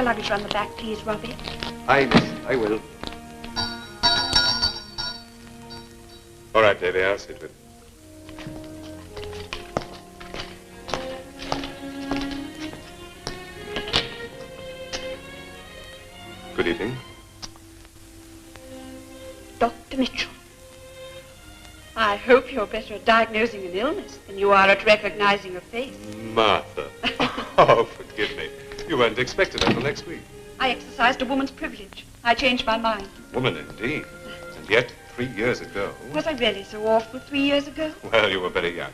luggage on the back, please, Robbie. Aye, miss. I will. All right, Davy, I'll sit with you. Good evening. Dr. Mitchell, I hope you're better at diagnosing an illness than you are at recognizing a face. Martha. Oh, forgive me. You weren't expected until next week. I exercised a woman's privilege. I changed my mind. Woman, indeed. And yet, 3 years ago... Was I really so awful 3 years ago? Well, you were very young.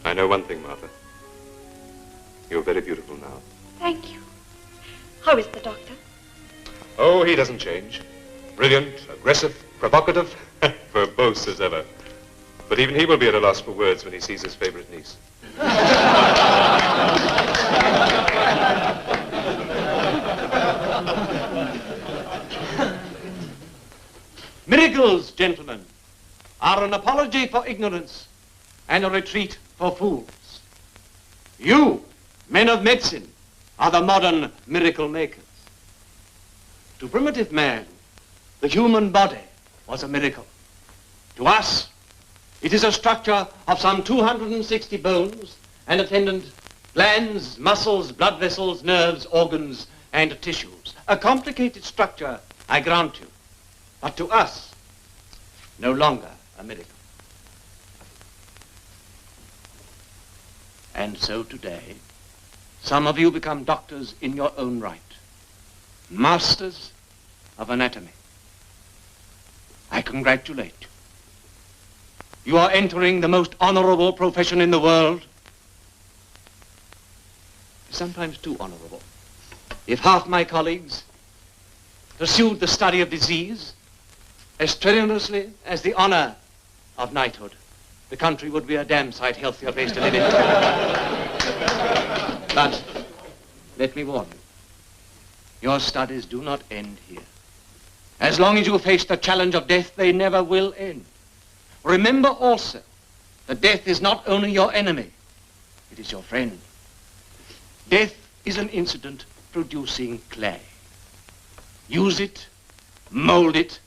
I know one thing, Martha. You're very beautiful now. Thank you. How is the doctor? Oh, he doesn't change. Brilliant, aggressive, provocative, verbose as ever. But even he will be at a loss for words when he sees his favorite niece. Miracles, gentlemen, are an apology for ignorance and a retreat for fools. You, men of medicine, are the modern miracle makers. To primitive man, the human body was a miracle. To us, it is a structure of some 260 bones and attendant glands, muscles, blood vessels, nerves, organs, and tissues. A complicated structure, I grant you, but to us, no longer a miracle. And so today, some of you become doctors in your own right, masters of anatomy. I congratulate you. You are entering the most honorable profession in the world. Sometimes too honorable. If half my colleagues pursued the study of disease as strenuously as the honor of knighthood, the country would be a damn sight healthier place to live in. But let me warn you, your studies do not end here. As long as you face the challenge of death, they never will end. Remember also that death is not only your enemy, it is your friend. Death is an incident producing clay. Use it, mold it,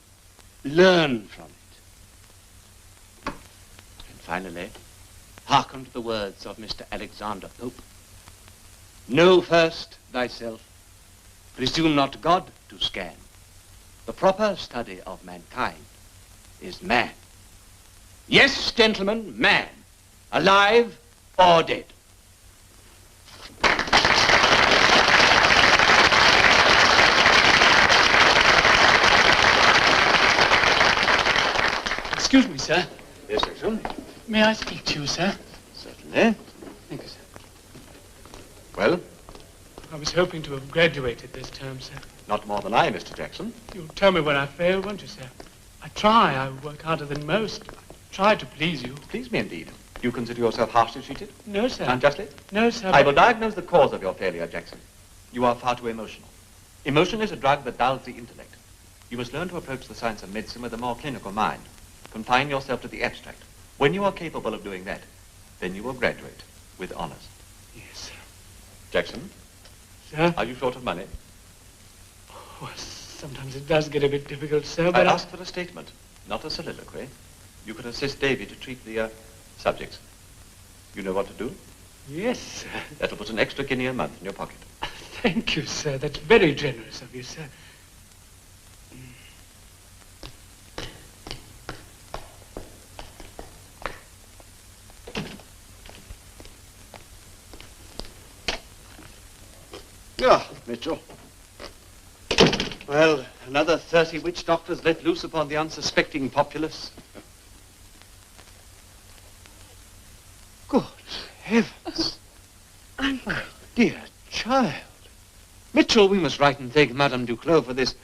learn from it. And finally, hearken to the words of Mr. Alexander Pope. Know first thyself, presume not God to scan. The proper study of mankind is man. Yes, gentlemen, man, alive or dead. Excuse me, sir. Yes, Jackson. May I speak to you, sir? Certainly. Thank you, sir. Well? I was hoping to have graduated this term, sir. Not more than I, Mr. Jackson. You'll tell me where I fail, won't you, sir? I work harder than most. I try to please you. Please me indeed. Do you consider yourself harshly treated? No, sir. Unjustly? No, sir. I will diagnose the cause of your failure, Jackson. You are far too emotional. Emotion is a drug that dulls the intellect. You must learn to approach the science of medicine with a more clinical mind. Confine yourself to the abstract. When you are capable of doing that, then you will graduate with honors. Yes, sir. Jackson? Sir? Are you short of money? Oh, sometimes it does get a bit difficult, sir, I but ask for a statement, not a soliloquy. You could assist Davy to treat the subjects. You know what to do? Yes, sir. That'll put an extra guinea a month in your pocket. Thank you, sir. That's very generous of you, sir. Ah, Mitchell. Well, another 30 witch doctors let loose upon the unsuspecting populace. Good heavens. Uncle. Oh, dear child. Mitchell, we must write and thank Madame Duclos for this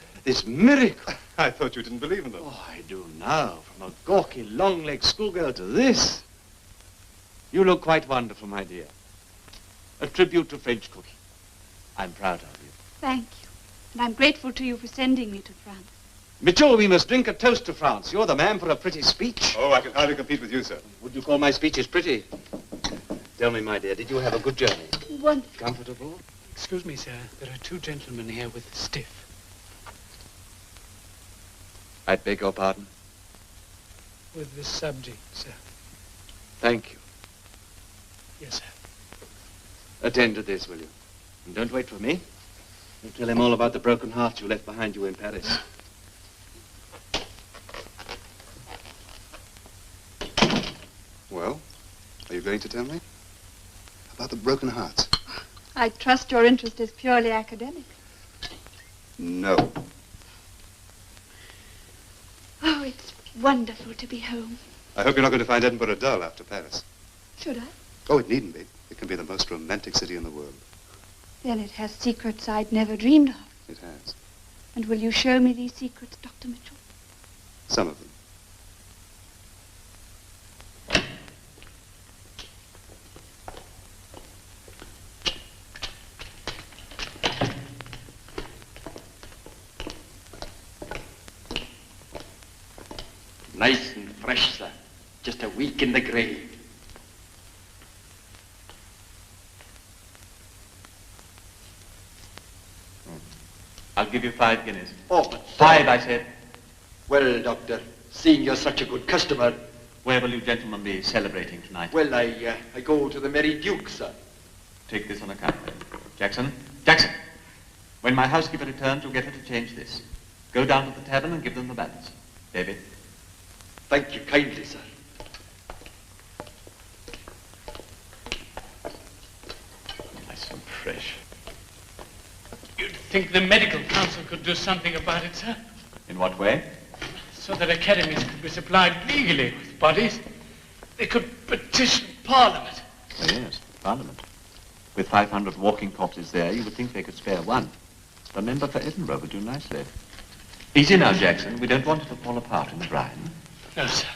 miracle. I thought you didn't believe in them. Oh, I do now. From a gawky, long-legged schoolgirl to this. You look quite wonderful, my dear. A tribute to French cooking. I'm proud of you. Thank you. And I'm grateful to you for sending me to France. Mitchell, we must drink a toast to France. You're the man for a pretty speech. Oh, I can hardly compete with you, sir. Would you call my speeches pretty? Tell me, my dear, did you have a good journey? Wonderful. Comfortable? Excuse me, sir. There are two gentlemen here with the stiff. I beg your pardon? With the subject, sir. Thank you. Yes, sir. Attend to this, will you? And don't wait for me. You'll tell him all about the broken hearts you left behind you in Paris. Well, are you going to tell me? About the broken hearts? I trust your interest is purely academic. No. Oh, it's wonderful to be home. I hope you're not going to find Edinburgh dull after Paris. Should I? Oh, it needn't be. It can be the most romantic city in the world. Then it has secrets I'd never dreamed of. It has. And will you show me these secrets, Dr. Mitchell? Some of them. Nice and fresh, sir. Just a week in the grave. I'll give you 5 guineas. Oh, but 5, I said. Well, Doctor, seeing you're such a good customer, Where will you gentlemen be celebrating tonight? well, I go to the Merry Duke, sir. Take this on account, then. Jackson? Jackson! When my housekeeper returns, you'll get her to change this. Go down to the tavern and give them the balance. David? Thank you kindly, sir. Nice and fresh. You'd think the medical council could do something about it, sir? In what way? So that academies could be supplied legally with bodies. They could petition Parliament. Oh, yes, Parliament. With 500 walking corpses there, you would think they could spare one. The member for Edinburgh would do nicely. Easy now, Jackson. We don't want it to fall apart in the brine. No, sir.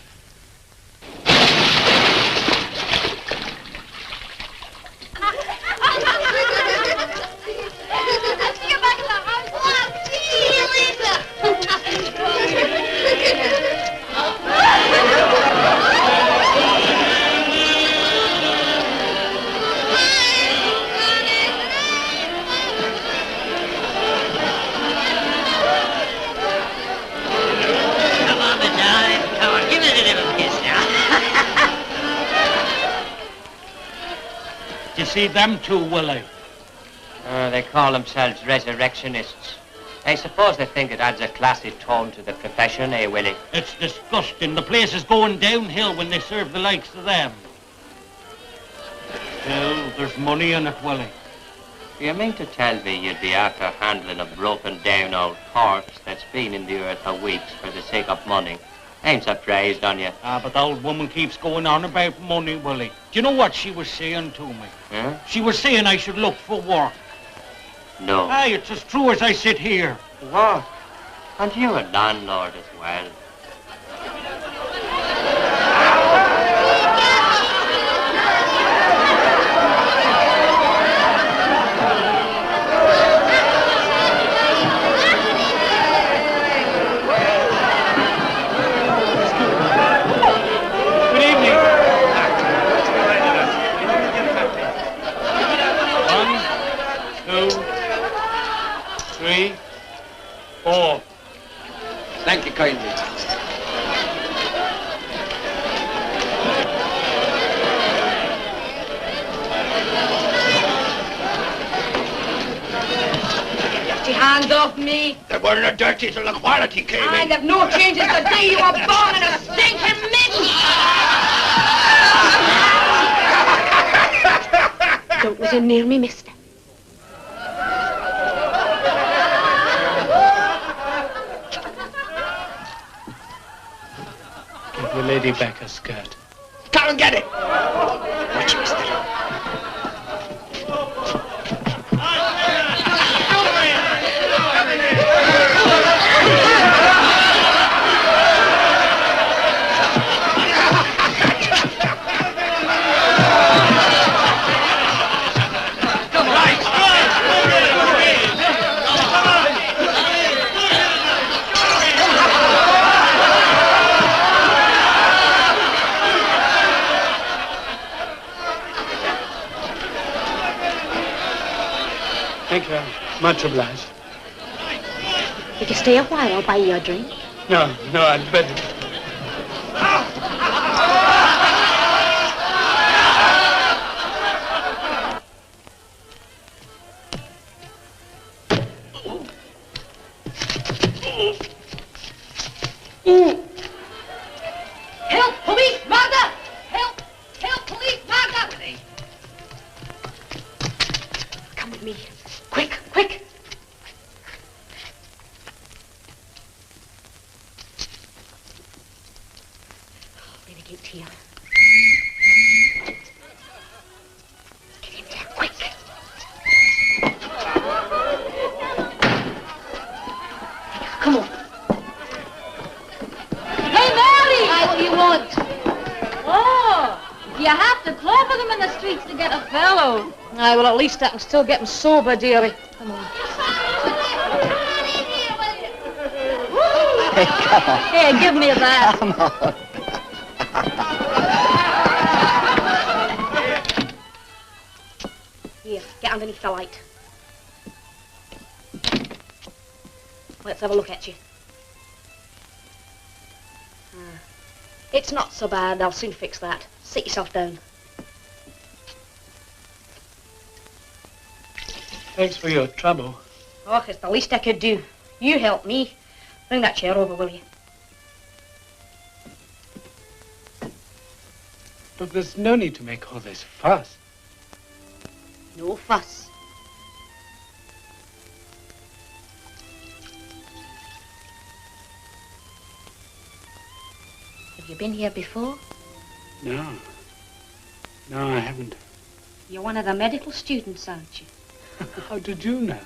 You see them two, Willie? They call themselves resurrectionists. I suppose they think it adds a classy tone to the profession, eh, Willie? It's disgusting. The place is going downhill when they serve the likes of them. Still, there's money in it, Willie. You mean to tell me you'd be after handling a broken down old corpse that's been in the earth for weeks for the sake of money? I'm surprised on you. Ah, but the old woman keeps going on about money, Willie. Do you know what she was saying to me? Huh? She was saying I should look for work. No. Aye, it's as true as I sit here. What? And you're a landlord as well. Thank you kindly. Get your hands off me. They weren't dirty till the quality came in. I'll have no changes the day you were born in a stinking mitt. Don't let him near me, mister. Give the lady back her skirt. Come and get it. Watch, mister. Much obliged. If you stay a while, I'll buy you a drink. No, I'd better. Help, police, murder! Help, police, murder! Come with me. Quick! Renegade's here. Get in there, quick! Come on. Hey, Mary! Hi, what do you want? Oh, you have to clobber them in the streets to get a fellow. Aye, well, at least I can still get them sober, dearie. Come on. Hey, come on. Hey, give me that. Come on. Here, get underneath the light. Let's have a look at you. It's not so bad. I'll soon fix that. Sit yourself down. Thanks for your trouble. Oh, it's the least I could do. You help me. Bring that chair over, will you? Look, there's no need to make all this fuss. No fuss. Have you been here before? No, I haven't. You're one of the medical students, aren't you? How did you know?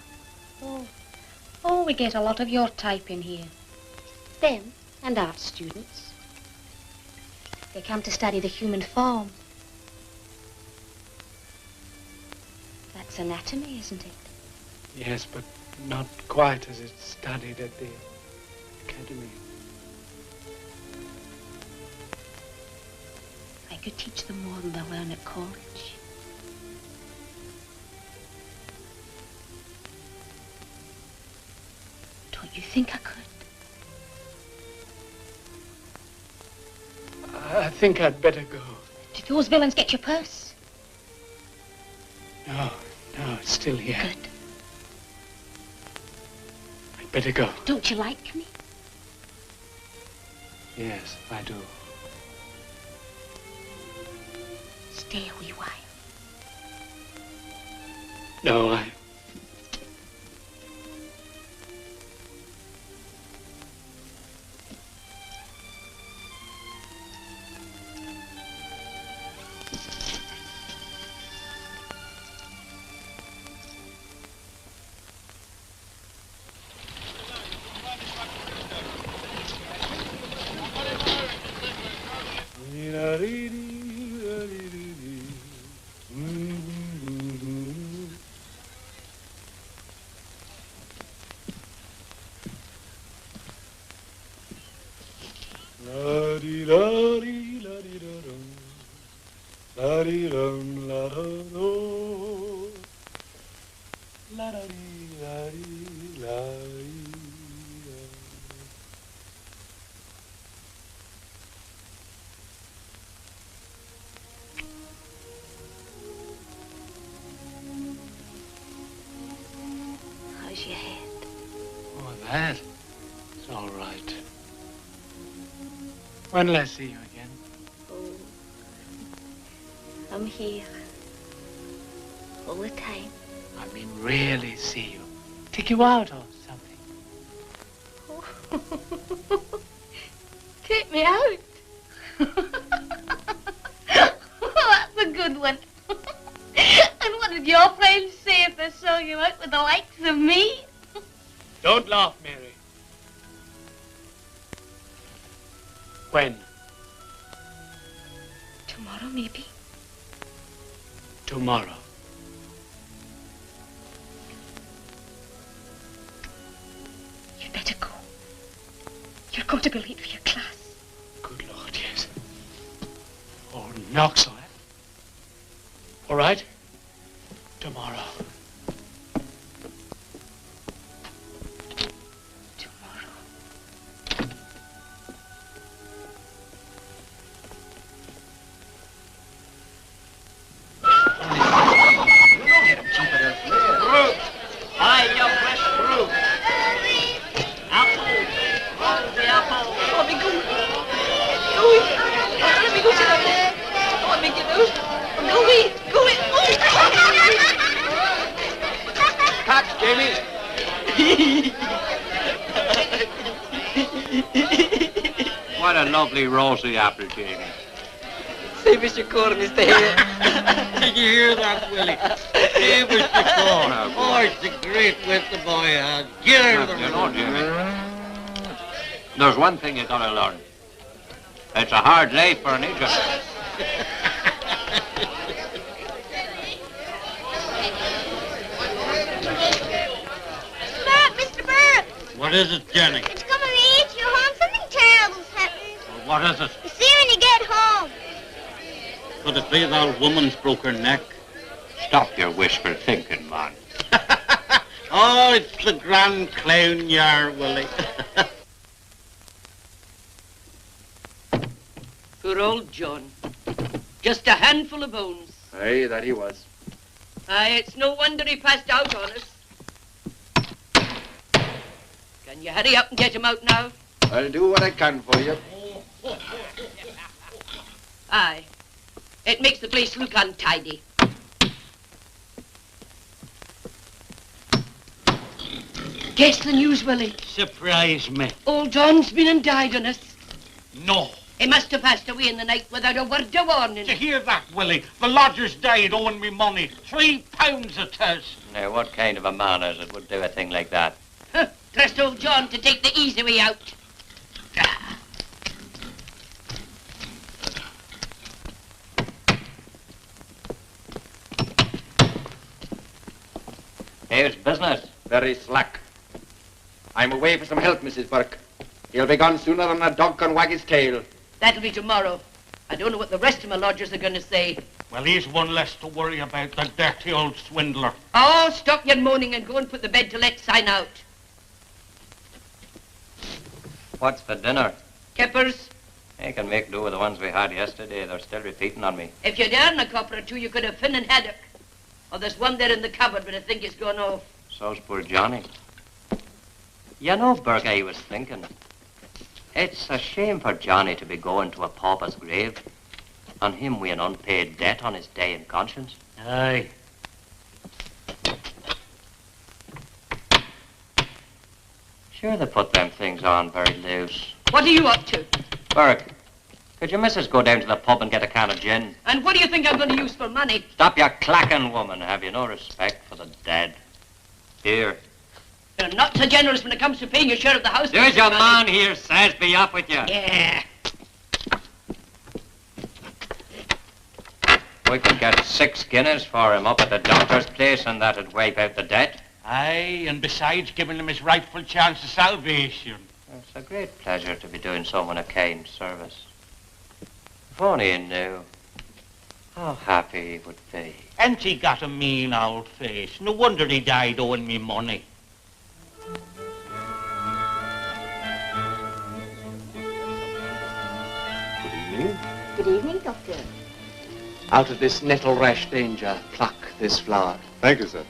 Oh, we get a lot of your type in here. Them and art students. They come to study the human form. That's anatomy, isn't it? Yes, but not quite as it's studied at the academy. I could teach them more than they learn at college. Don't you think I could? I think I'd better go. Did those villains get your purse? No, it's still here. Good. I'd better go. Don't you like me? Yes, I do. Stay a wee while. No, How's your head? Oh, that? It's all right. When will I see you again? Oh, I'm here. All the time. I mean, really see you. Take you out or something. Take me out. That's a good one. And what did your friends say if they saw you out with the likes of me? Don't laugh, Mary. When? Tomorrow, maybe. Tomorrow. You'd better go. You're going to be late for your class. Good Lord, yes. Oh, Knoxville, eh? All right? Tomorrow. Go away. Go away. Catch, Jamie. What a lovely rosy apple, Jamie. Say, Mr. Corn, Mr. Hare. Did you hear that, Willie? Hey, Mr. Corn. Oh, it's a great wit the boy has. Get her the You know, Jamie, there's one thing you gotta learn. It's a hard life for an Egypt. Mr. Burke! What is it, Jenny? It's coming to eat you, hon. Something terrible's happening. Well, what is it? You see when you get home. Could it be the old woman's broke her neck? Stop your wishful thinking, man. Oh, it's the grand clown you are, Willie. Poor old John. Just a handful of bones. Aye, that he was. Aye, it's no wonder he passed out on us. Can you hurry up and get him out now? I'll do what I can for you. Aye. It makes the place look untidy. Guess the news, Willie. Surprise me. Old John's been and died on us. No. He must have passed away in the night without a word of warning. Did you hear that, Willie? The lodger's died owing me money. £3 it is. Now, what kind of a man is it would do a thing like that? Huh. Trust old John to take the easy way out. Here's business. Very slack. I'm away for some help, Mrs. Burke. He'll be gone sooner than a dog can wag his tail. That'll be tomorrow. I don't know what the rest of my lodgers are going to say. Well, he's one less to worry about, the dirty old swindler. Oh, stop your moaning and go and put the bed to let sign out. What's for dinner? Kippers, I can make do with the ones we had yesterday. They're still repeating on me. if you'd earned a copper or two, you could have Finn and haddock. Oh, there's one there in the cupboard, but I think it's gone off. So's poor Johnny. You know, Burke, I was thinking. It's a shame for Johnny to be going to a pauper's grave. And him with an unpaid debt on his day in conscience. Aye. Sure, they put them things on very loose. What are you up to? Burke, could your missus go down to the pub and get a can of gin? And what do you think I'm going to use for money? Stop your clacking, woman. Have you no respect for the dead? Here. You're not so generous when it comes to paying your share of the house. There's your man here says be off with you. Yeah. We could get 6 guineas for him up at the doctor's place and that'd wipe out the debt. Aye, and besides giving him his rightful chance of salvation. It's a great pleasure to be doing someone a kind service. If only he knew how happy he would be. Ain't he got a mean old face? No wonder he died owing me money. Good evening. Good evening, Doctor. Out of this nettle rash danger, pluck this flower. Thank you, sir.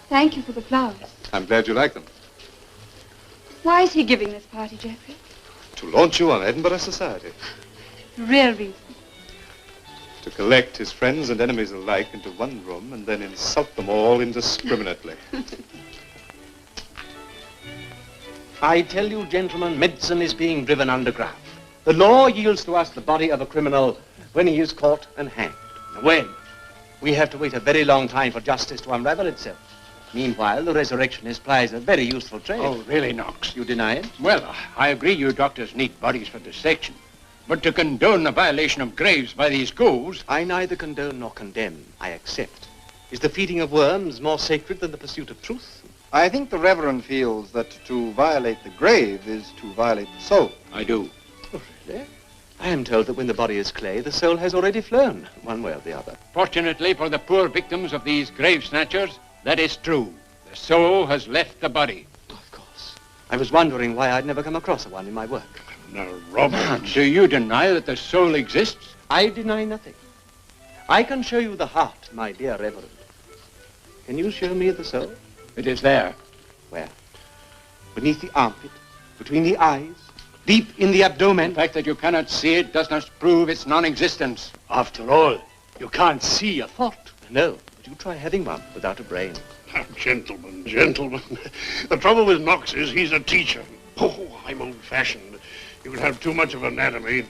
Thank you for the flowers. I'm glad you like them. Why is he giving this party, Geoffrey? To launch you on Edinburgh society. Real reason. To collect his friends and enemies alike into one room and then insult them all indiscriminately. I tell you, gentlemen, medicine is being driven underground. The law yields to us the body of a criminal when he is caught and hanged. When? We have to wait a very long time for justice to unravel itself. Meanwhile, the resurrectionist plies a very useful trade. Oh, really, Knox? You deny it? Well, I agree you doctors need bodies for dissection. But to condone the violation of graves by these ghouls... I neither condone nor condemn. I accept. Is the feeding of worms more sacred than the pursuit of truth? I think the Reverend feels that to violate the grave is to violate the soul. I do. Oh, really? I am told that when the body is clay, the soul has already flown, one way or the other. Fortunately for the poor victims of these grave snatchers, that is true. The soul has left the body. Of course. I was wondering why I'd never come across one in my work. Now, Robert, do you deny that the soul exists? I deny nothing. I can show you the heart, my dear Reverend. Can you show me the soul? It is there. Where? Beneath the armpit, between the eyes, Deep in the abdomen. The fact that you cannot see it does not prove its non-existence. After all, you can't see a thought. No, but you try having one without a brain. Gentlemen, gentlemen. The trouble with Knox is he's a teacher. Oh, I'm old-fashioned. You can have too much of anatomy.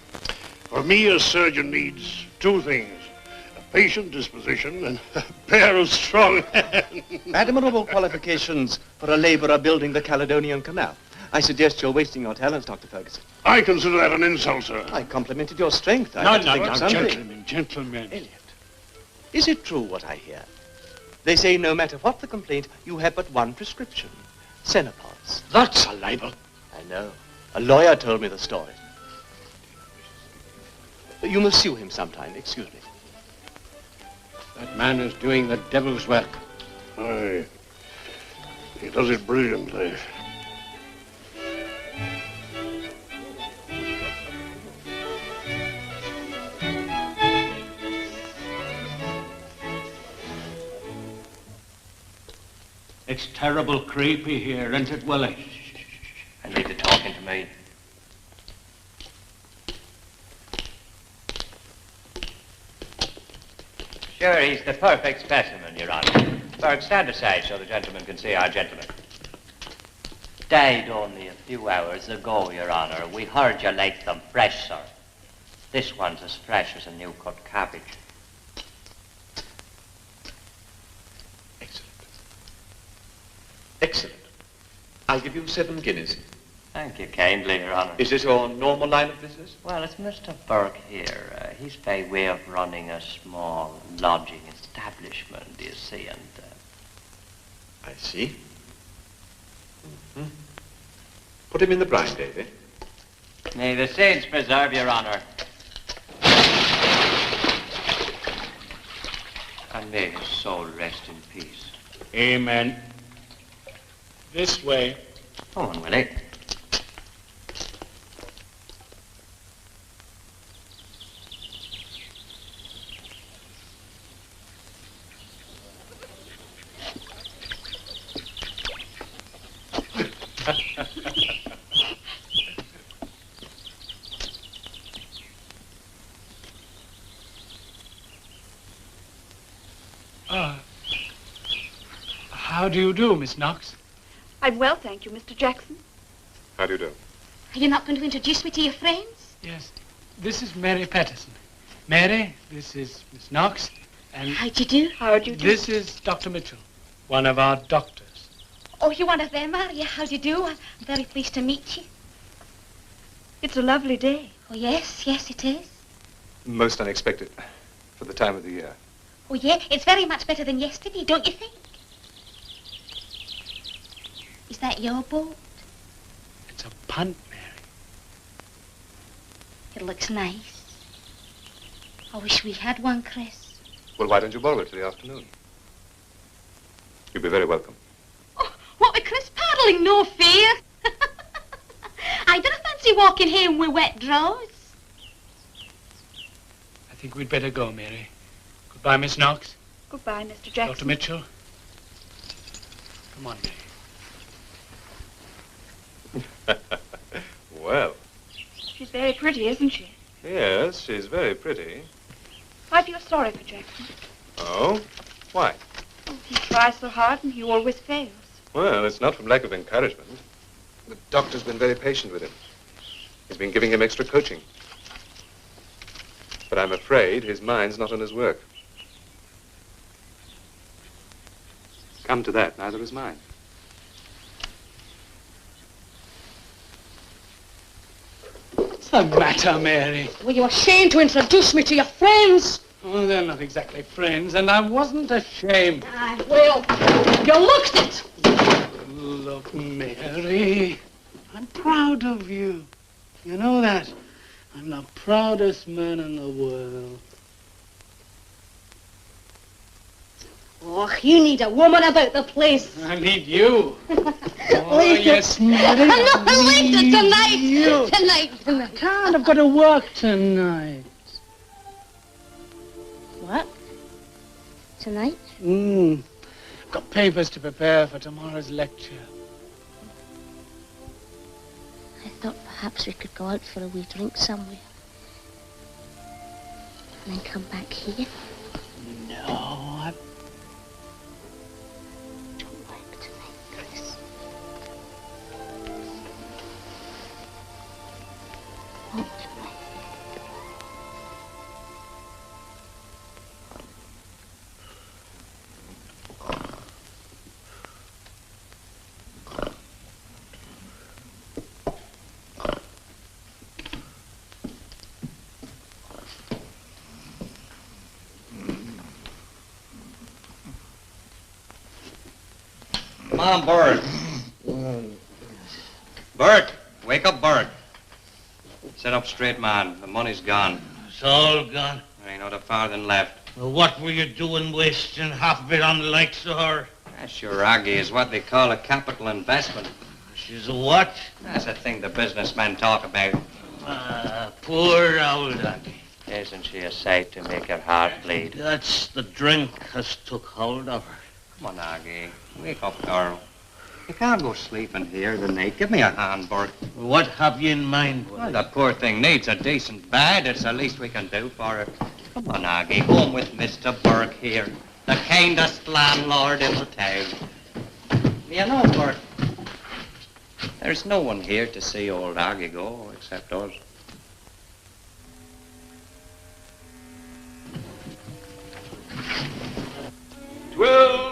For me, a surgeon needs two things. A patient disposition and a pair of strong hands. Admirable qualifications for a laborer building the Caledonian Canal. I suggest you're wasting your talents, Dr. Ferguson. I consider that an insult, sir. I complimented your strength. No, gentlemen. Elliot, is it true what I hear? They say no matter what the complaint, you have but one prescription. Senopause. That's a libel. I know. A lawyer told me the story. You must sue him sometime. Excuse me. That man is doing the devil's work. Aye. He does it brilliantly. It's terrible creepy here, isn't it, Willie? And leave the talking to me. Sure, he's the perfect specimen, Your Honor. Burke, stand aside so the gentleman can see our gentleman. Died only a few hours ago, Your Honor. We heard you like them fresh, sir. This one's as fresh as a new-cut cabbage. Excellent. I'll give you 7 guineas. Thank you kindly, Your Honor. Is this your normal line of business? Well, it's Mr. Burke here. He's by way of running a small lodging establishment, you see, and... I see. Mm-hmm. Put him in the brine, Davy. May the saints preserve Your Honor. And may his soul rest in peace. Amen. This way. Go on, Willie. How do you do, Miss Knox? I'm well, thank you, Mr. Jackson. How do you do? Are you not going to introduce me to your friends? Yes. This is Mary Patterson. Mary, this is Miss Knox. And how'd you do? How'd you do? This is Dr. Mitchell, one of our doctors. Oh, you're one of them, are you? How'd you do? I'm very pleased to meet you. It's a lovely day. Oh, yes, yes, it is. Most unexpected for the time of the year. Oh, yeah, it's very much better than yesterday, don't you think? Is that your boat? It's a punt, Mary. It looks nice. I wish we had one, Chris. Well, why don't you borrow it for the afternoon? You'll be very welcome. Oh, what with Chris paddling? No fear. I don't fancy walking home with wet drawers. I think we'd better go, Mary. Goodbye, Miss Knox. Goodbye, Mr. Jackson. Dr. Mitchell. Come on, Mary. Well. She's very pretty, isn't she? Yes, she's very pretty. I feel sorry for Jackson. Oh? Why? Oh, he tries so hard and he always fails. Well, it's not from lack of encouragement. The doctor's been very patient with him. He's been giving him extra coaching. But I'm afraid his mind's not on his work. Come to that, neither is mine. What's the matter, Mary? Were you ashamed to introduce me to your friends? Oh, they're not exactly friends, and I wasn't ashamed. Well, you looked it. Look, Mary, I'm proud of you. You know that? I'm the proudest man in the world. Oh, you need a woman about the place. I need you. Oh, Leave yes, it. Mary. No, leave it tonight. You. Tonight. Can't. I've got to work tonight. What? Tonight? Got papers to prepare for tomorrow's lecture. I thought perhaps we could go out for a wee drink somewhere. And then come back here. No, I... Don't work tonight, Chris. Not tonight. Come on, Burke. Burke, wake up, Burke. Sit up straight, man. The money's gone. It's all gone. There ain't not a farthing left. Well, what were you doing wasting half of it on the likes of her? That sure, Aggie, is what they call a capital investment. She's a what? That's a thing the businessmen talk about. Poor old Aggie. Isn't she a sight to make your heart bleed? That's the drink has took hold of her. Come on, Aggie. Wake up, girl. You can't go sleeping here tonight. Give me a hand, Burke. What have you in mind, Willie? Well, the poor thing needs a decent bed. It's the least we can do for her. Come on, Aggie. Home with Mr. Burke here. The kindest landlord in the town. You know, Burke, there's no one here to see old Aggie go except us.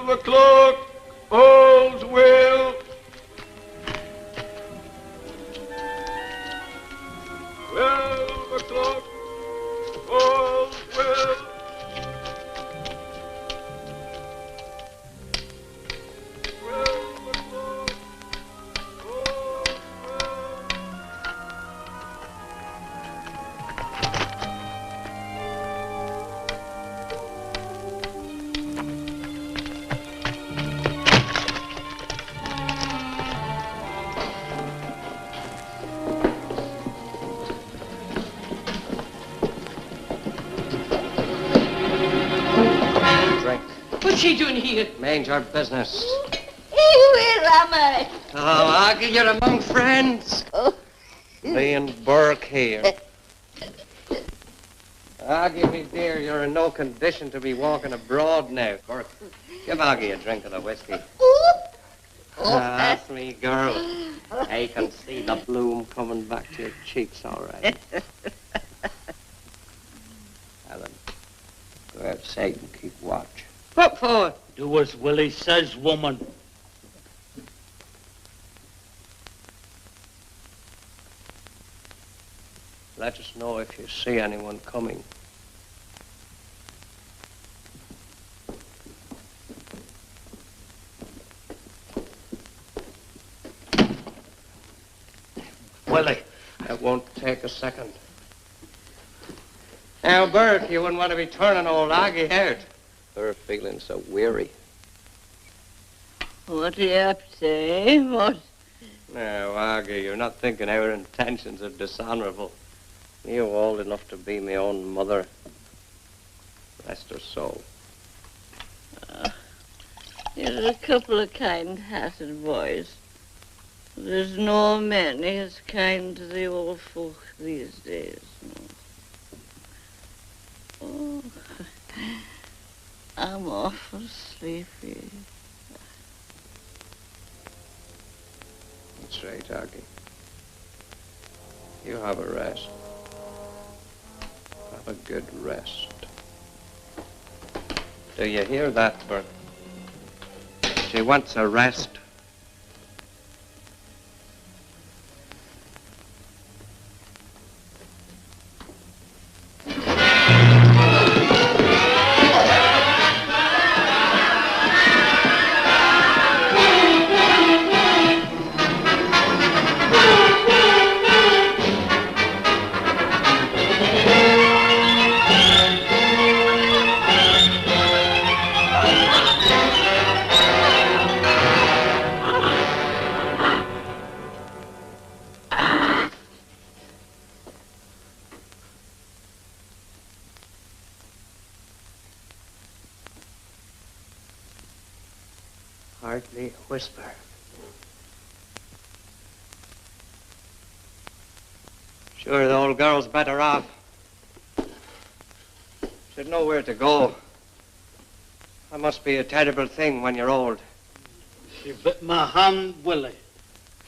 O'clock, all's well. 12 o'clock, all's well. 12 o'clock, all's What's she doing here? Mind your business. Where am I? Oh, Aggie, you're among friends. Me and Burke here. Aggie, me dear, you're in no condition to be walking abroad now. Burke, give Aggie a drink of the whiskey. That's me, girl. I can see the bloom coming back to your cheeks, all right. Helen, go outside and keep watch. What for? Do as Willie says, woman. Let us know if you see anyone coming. Willie. It won't take a second. Now, Burke, you wouldn't want to be turning old Aggie out. Her feeling so weary. What are you up to? What? Now, Aggie, you're not thinking our intentions are dishonorable. You're old enough to be my own mother. Rest her soul. You're a couple of kind-hearted boys. There's no many as kind to the old folk these days. Oh, I'm awful sleepy. That's right, Aggie. You have a rest. Have a good rest. Do you hear that, Burke? She wants a rest. Hardly a whisper. Sure, the old girl's better off. She'd know where to go. That must be a terrible thing when you're old. She bit my hand, Willie.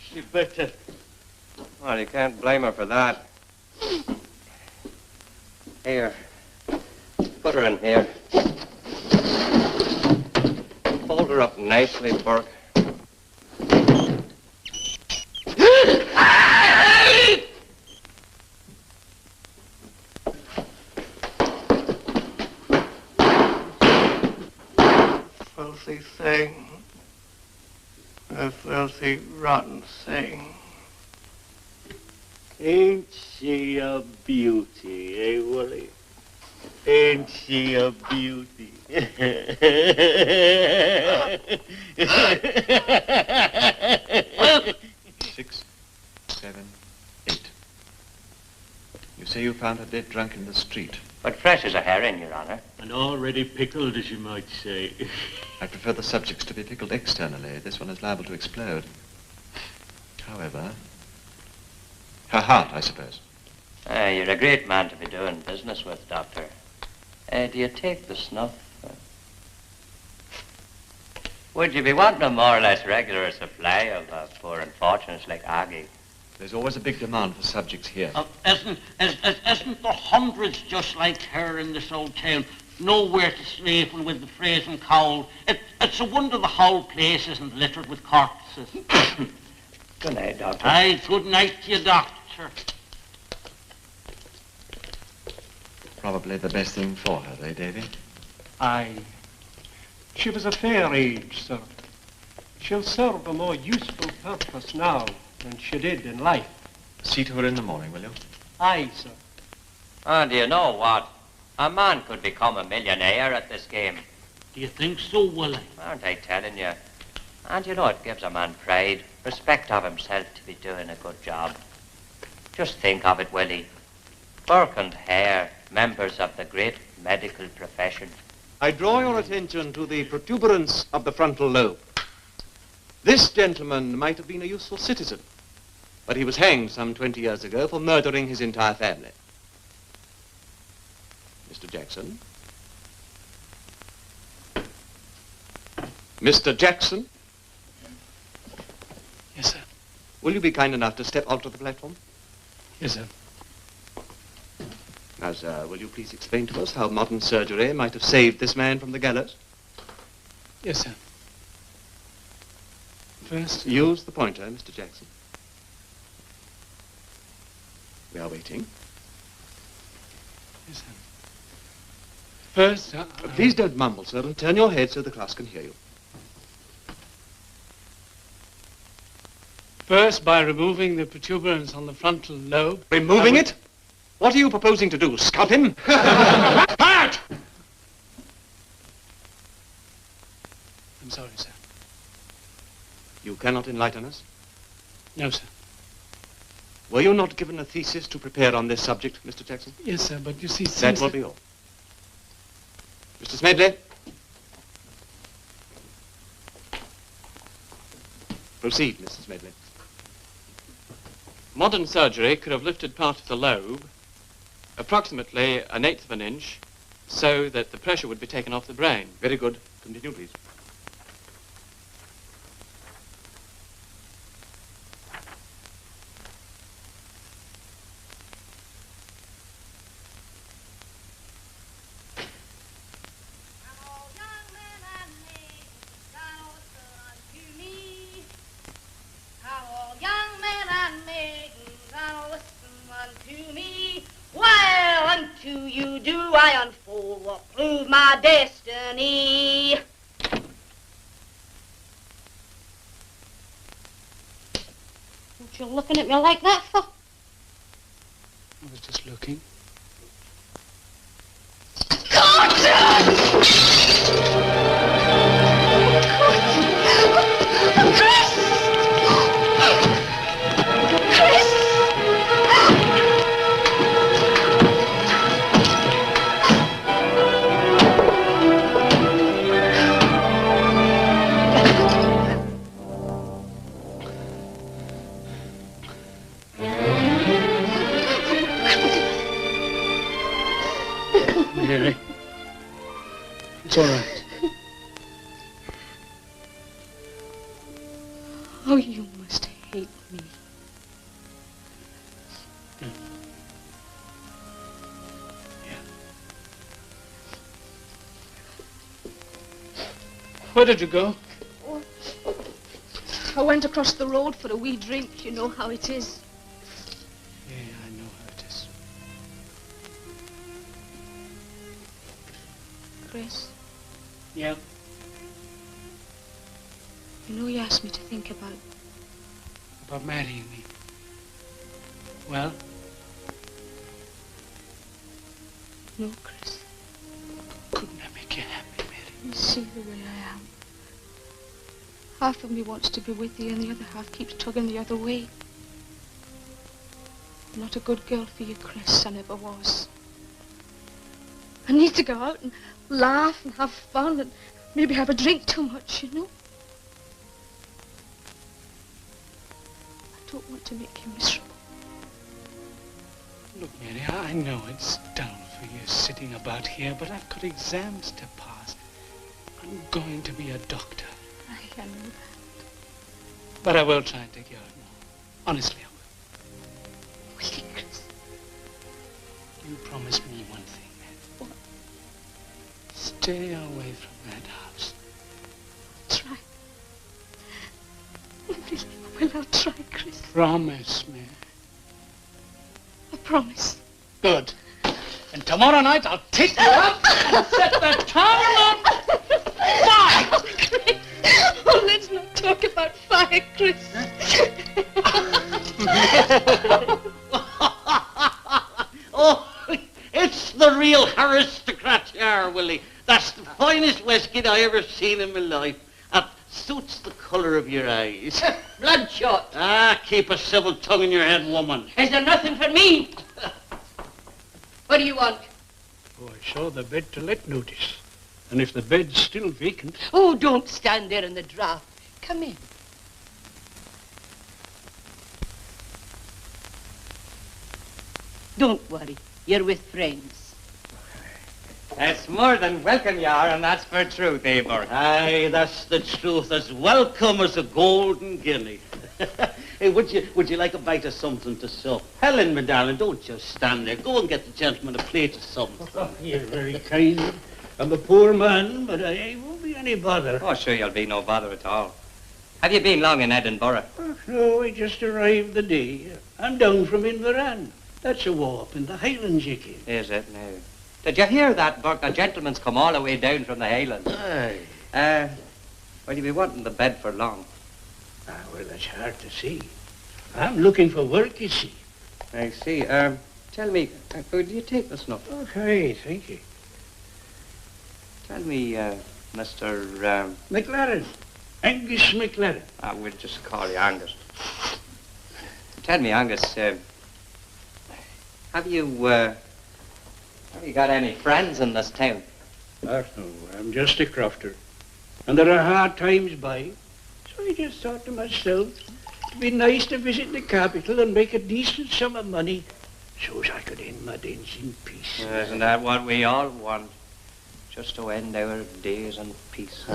She bit it. Well, you can't blame her for that. Here. Put her in here. Fold her up nicely, Burke. Filthy thing. A filthy, rotten thing. Ain't she a beauty, eh, Willie? Ain't she a beauty? 6, 7, 8. You say you found her dead drunk in the street. But fresh as a herring, Your Honor. And already pickled, as you might say. I prefer the subjects to be pickled externally. This one is liable to explode. However, her heart, I suppose. You're a great man to be doing business with, Doctor. Do you take the snuff? Would you be wanting a more or less regular supply of poor unfortunates like Aggie? There's always a big demand for subjects here. Isn't the hundreds just like her in this old town? Nowhere to sleep and with the freezing cold. It's a wonder the whole place isn't littered with corpses. Good night, Doctor. Aye, good night to you, Doctor. Probably the best thing for her, eh, Davy? Aye. She was a fair age, sir. She'll serve a more useful purpose now than she did in life. See to her in the morning, will you? Aye, sir. And do you know what? A man could become a millionaire at this game. Do you think so, Willie? Aren't I telling you? And you know, it gives a man pride, respect of himself to be doing a good job. Just think of it, Willie. Burke and Hare, members of the great medical profession. I draw your attention to the protuberance of the frontal lobe. This gentleman might have been a useful citizen, but he was hanged some 20 years ago for murdering his entire family. Mr. Jackson? Mr. Jackson? Yes, sir. Will you be kind enough to step onto the platform? Yes, sir. Now, sir, will you please explain to us how modern surgery might have saved this man from the gallows? Yes, sir. First... Use the pointer, Mr. Jackson. We are waiting. Yes, sir. First... Please don't mumble, sir, and turn your head so the class can hear you. First, by removing the protuberance on the frontal lobe... Removing it? What are you proposing to do, scalp him? Quiet! I'm sorry, sir. You cannot enlighten us? No, sir. Were you not given a thesis to prepare on this subject, Mr. Jackson? Yes, sir, but you see... That will be all. Mr. Smedley? Proceed, Mr. Smedley. Modern surgery could have lifted part of the lobe, approximately 1/8 of an inch, so that the pressure would be taken off the brain. Very good. Continue, please. I unfold what proves my destiny. What you looking at me like that for? I was just looking. Mary. It's all right. Oh, you must hate me. Where did you go? Oh, I went across the road for a wee drink. You know how it is. Yeah, I know how it is. Chris, Yeah? you know you asked me to think about... About marrying me. Well? No, Chris. Couldn't I make you happy? You see the way I am. Half of me wants to be with you and the other half keeps tugging the other way. I'm not a good girl for you, Chris. I never was. I need to go out and laugh and have fun and maybe have a drink too much, you know? I don't want to make you miserable. Look, Mary, I know it's dull for you sitting about here, but I've got exams to pass. I'm going to be a doctor. I know that. But I will try and take you out more. Honestly, I will. Will you, Chris? You promise me one thing, Mary. What? Stay away from that house. Try. Really, I'll try, Chris. Promise me. I promise. Good. And tomorrow night I'll take you out and set the town on fire! Oh, let's not talk about fire, Chris. Oh, it's the real aristocrat here, Willie. That's the finest waistcoat I ever seen in my life. That suits the colour of your eyes. Bloodshot. Ah, keep a civil tongue in your head, woman. Is there nothing for me? What do you want? Oh, I saw the bed to let notice. And if the bed's still vacant... Oh, don't stand there in the draught. Come in. Don't worry. You're with friends. It's more than welcome you are, and that's for truth, eh, Burke? Aye, that's the truth. As welcome as a golden guinea. Hey, would you like a bite of something to sup? Helen, my darling, don't just stand there. Go and get the gentleman a plate of something. Oh, you're very kind. I'm a poor man, but I won't be any bother. Oh, sure, you'll be no bother at all. Have you been long in Edinburgh? Oh, no, I just arrived the day. I'm down from Inveran. That's a way up in the Highlands, you kid. Is it now? Did you hear that, Burke? The gentleman's come all the way down from the Highlands. Aye. Will you be wanting the bed for long? Ah, well, that's hard to see. I'm looking for work, you see. I see. Tell me, do you take the snuff? Okay, thank you. Tell me, Mr. McLaren. Angus McLaren. We'll just call you Angus. Tell me, Angus, have you got any friends in this town? Oh, no, I'm just a crofter. And there are hard times by. So I just thought to myself, it'd be nice to visit the capital and make a decent sum of money so as I could end my days in peace. Isn't that what we all want? Just to end our days in peace.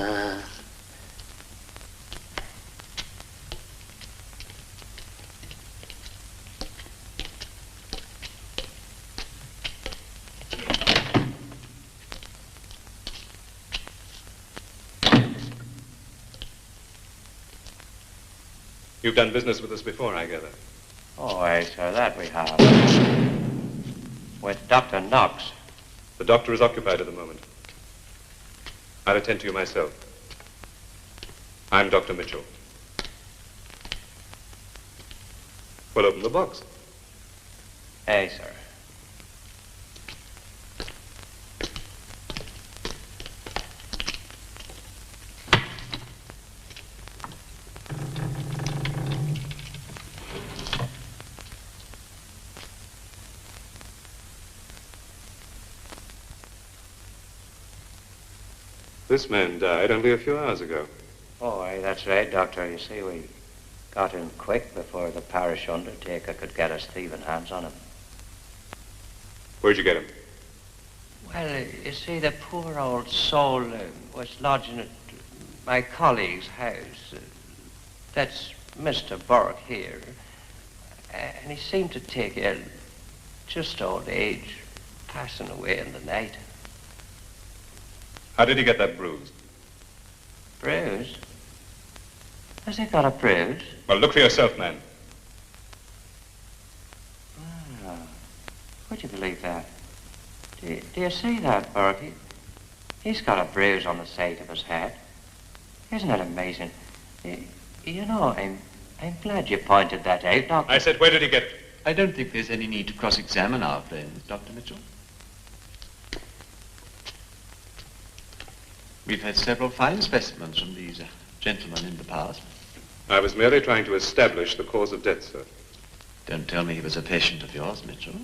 You've done business with us before, I gather. Oh, aye, sir, that we have. With Dr. Knox. The doctor is occupied at the moment. I'll attend to you myself. I'm Dr. Mitchell. Well, open the box. Aye, sir. This man died only a few hours ago. Oh, aye, that's right, Doctor. You see, we got him quick before the parish undertaker could get his thieving hands on him. Where'd you get him? Well, you see, the poor old soul was lodging at my colleague's house. That's Mr. Burke here. And he seemed to take ill, just old age, passing away in the night. How did he get that bruise? Bruise? Has he got a bruise? Well, look for yourself, man. Oh, would you believe that? Do you see that, Burke? He's got a bruise on the side of his head. Isn't it amazing? You know, I'm glad you pointed that out, Doctor. I said, where did he get it? I don't think there's any need to cross-examine our friends, Dr. Mitchell. We've had several fine specimens from these gentlemen in the past. I was merely trying to establish the cause of death, sir. Don't tell me he was a patient of yours, Mitchell.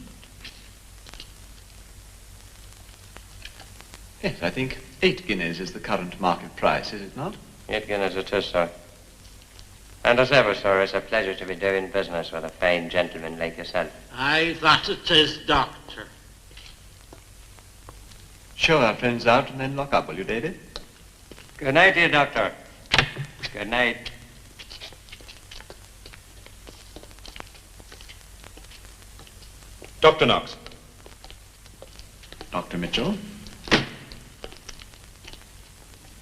Yes, I think 8 guineas is the current market price, is it not? 8 guineas it is, sir. And as ever, sir, it's a pleasure to be doing business with a fine gentleman like yourself. Aye, that it is, Doctor. Show our friends out and then lock up, will you, David? Good night, dear Doctor. Good night. Dr. Knox. Dr. Mitchell.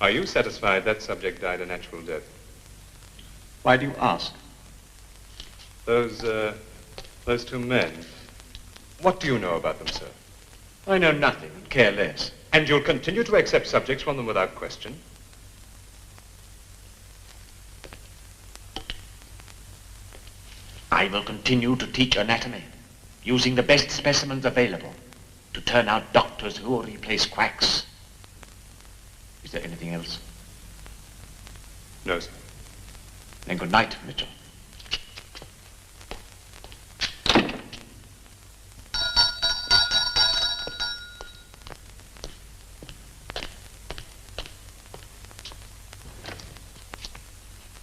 Are you satisfied that subject died a natural death? Why do you ask? Those 2 men. What do you know about them, sir? I know nothing and care less. And you'll continue to accept subjects from them without question? I will continue to teach anatomy, using the best specimens available to turn out doctors who will replace quacks. Is there anything else? No, sir. Then good night, Mitchell.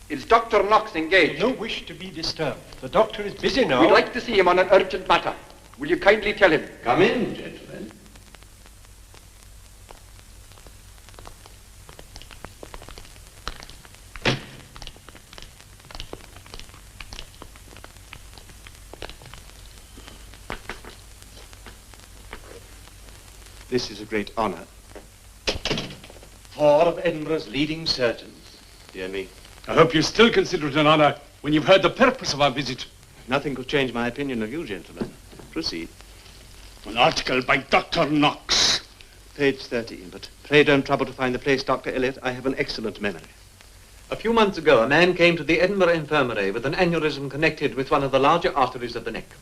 Is Dr. Knox engaged? No wish to be disturbed. The doctor is busy now. We'd like to see him on an urgent matter. Will you kindly tell him? Come in, gentlemen. This is a great honor. 4 of Edinburgh's leading surgeons. Dear me. I hope you still consider it an honor when you've heard the purpose of our visit. Nothing could change my opinion of you, gentlemen. Proceed. An article by Dr. Knox. Page 13, but pray don't trouble to find the place, Dr. Elliot. I have an excellent memory. A few months ago, a man came to the Edinburgh Infirmary with an aneurysm connected with one of the larger arteries of the neck.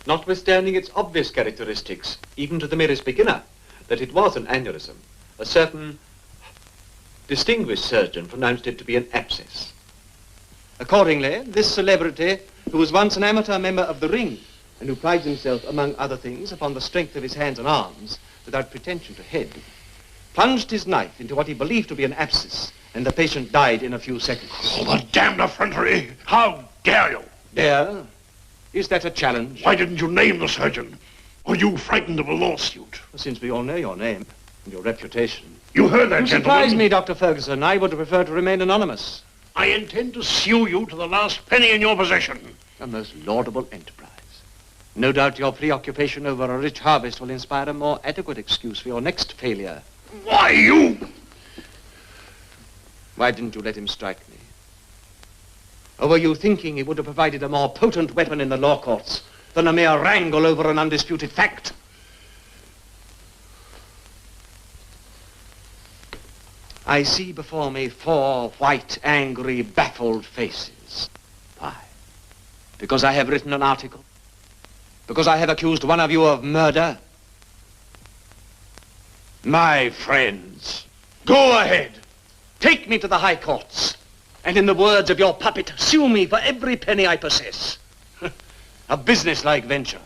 Notwithstanding its obvious characteristics, even to the merest beginner, that it was an aneurysm, a certain distinguished surgeon pronounced it to be an abscess. Accordingly, this celebrity, who was once an amateur member of the Ring, and who prides himself, among other things, upon the strength of his hands and arms, without pretension to head, plunged his knife into what he believed to be an abscess, and the patient died in a few seconds. Oh, the damned effrontery! How dare you? Dare? Is that a challenge? Why didn't you name the surgeon? Are you frightened of a lawsuit? Since we all know your name and your reputation. You heard that, You gentleman? surprise me, Dr. Ferguson. I would prefer to remain anonymous. I intend to sue you to the last penny in your possession. A most laudable enterprise. No doubt your preoccupation over a rich harvest will inspire a more adequate excuse for your next failure. Why, you? Why didn't you let him strike me? Or were you thinking he would have provided a more potent weapon in the law courts than a mere wrangle over an undisputed fact? I see before me 4 white, angry, baffled faces. Why? Because I have written an article? Because I have accused one of you of murder? My friends, go ahead. Take me to the high courts. And in the words of your puppet, sue me for every penny I possess. A businesslike venture.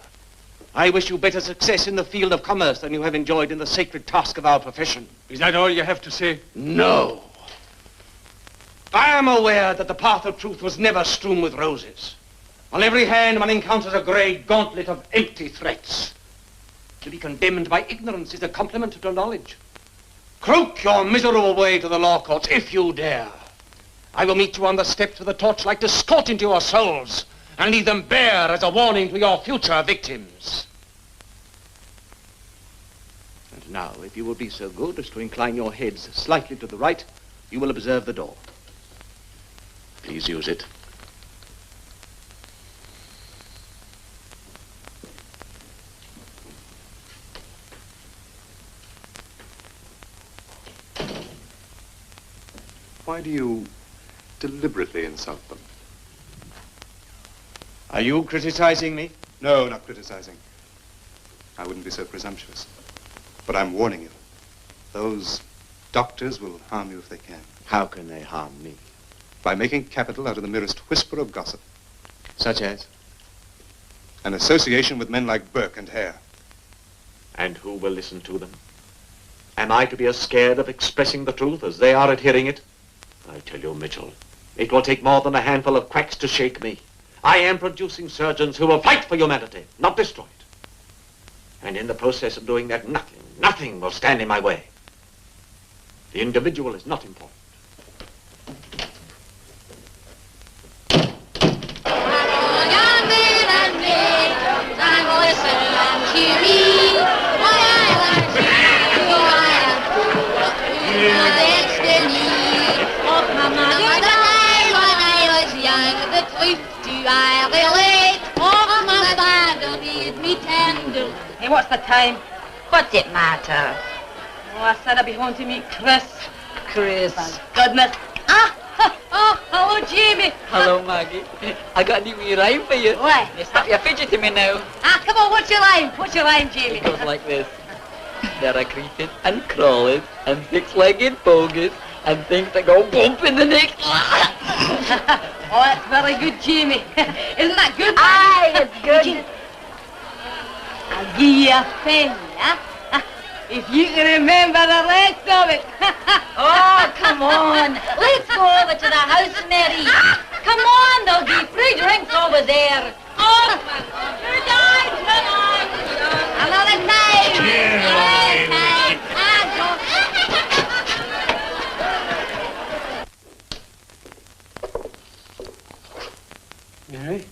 I wish you better success in the field of commerce than you have enjoyed in the sacred task of our profession. Is that all you have to say? No. I am aware that the path of truth was never strewn with roses. On every hand one encounters a grey gauntlet of empty threats. To be condemned by ignorance is a compliment to knowledge. Croak your miserable way to the law courts if you dare. I will meet you on the steps with a torchlight to scorch into your souls and leave them bare as a warning to your future victims. And now, if you will be so good as to incline your heads slightly to the right, you will observe the door. Please use it. Why do you deliberately insult them? Are you criticizing me? No, not criticizing. I wouldn't be so presumptuous. But I'm warning you. Those doctors will harm you if they can. How can they harm me? By making capital out of the merest whisper of gossip. Such as? An association with men like Burke and Hare. And who will listen to them? Am I to be as scared of expressing the truth as they are at hearing it? I tell you, Mitchell, it will take more than a handful of quacks to shake me. I am producing surgeons who will fight for humanity, not destroy it. And in the process of doing that, nothing will stand in my way. The individual is not important. Hey, what's the time? What's it matter? Oh, I said I'd be home to meet Chris. Chris. Goodness. Oh, hello, Jamie. Hello, Maggie. I got a new wee rhyme for you. What? You stop your fidgeting me now. Come on, what's your line? What's your line, Jamie? It goes like this. There are creeping and crawling and six-legged bogies and things that go bump in the neck. Oh, that's very good, Jamie. Isn't that good? Aye, it's good. I'll give you a penny, huh? If you can remember the rest of it. Oh, come on. Let's go over to the house, Mary. Come on, there'll be free drinks over there. Oh, good night, good night. Another time. Another time. Mary?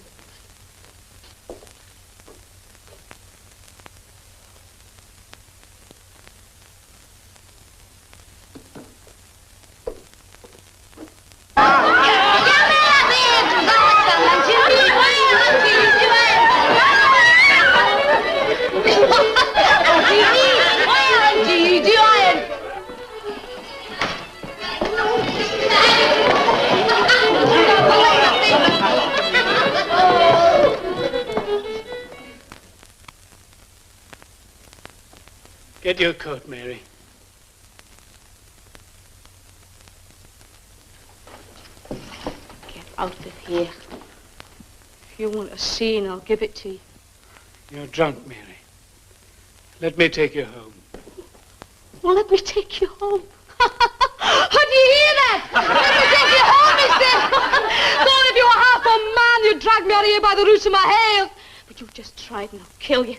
Get your coat, Mary. Get out of here. If you want a scene, I'll give it to you. You're drunk, Mary. Let me take you home. Well, let me take you home. Did you hear that? Let me take you home, he said. Thought if you were half a man, you'd drag me out of here by the roots of my hair. But you've just tried and I'll kill you.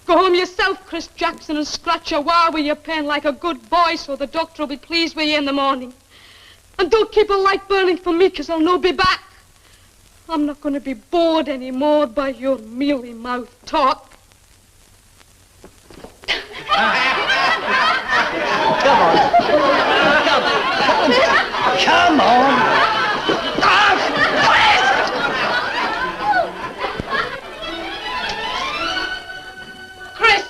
Go home yourself, Chris Jackson, and scratch your wire with your pen like a good boy so the doctor will be pleased with you in the morning. And don't keep a light burning for me, because I'll no be back. I'm not going to be bored anymore by your mealy-mouthed talk. Come on. Come on. Chris!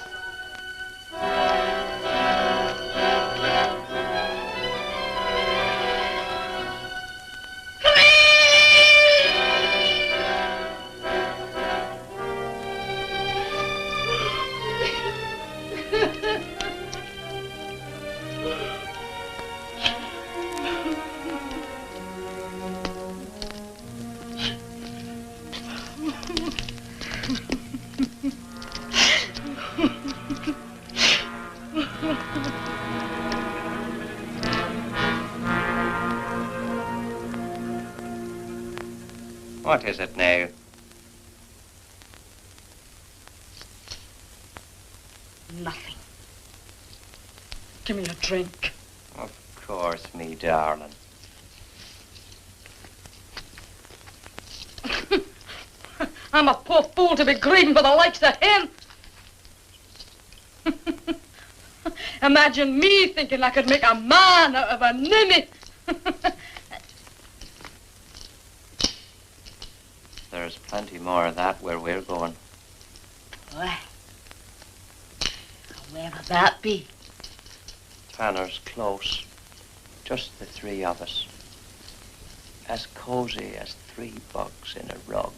What is it now? nothing. Give me a drink. Of course, me darling. I'm a poor fool to be grieving for the likes of him. Imagine me thinking I could make a man out of a ninny. There's plenty more of that where we're going. Why? Where'll that be? Tanner's close. Just the three of us. As cozy as 3 bugs in a rug.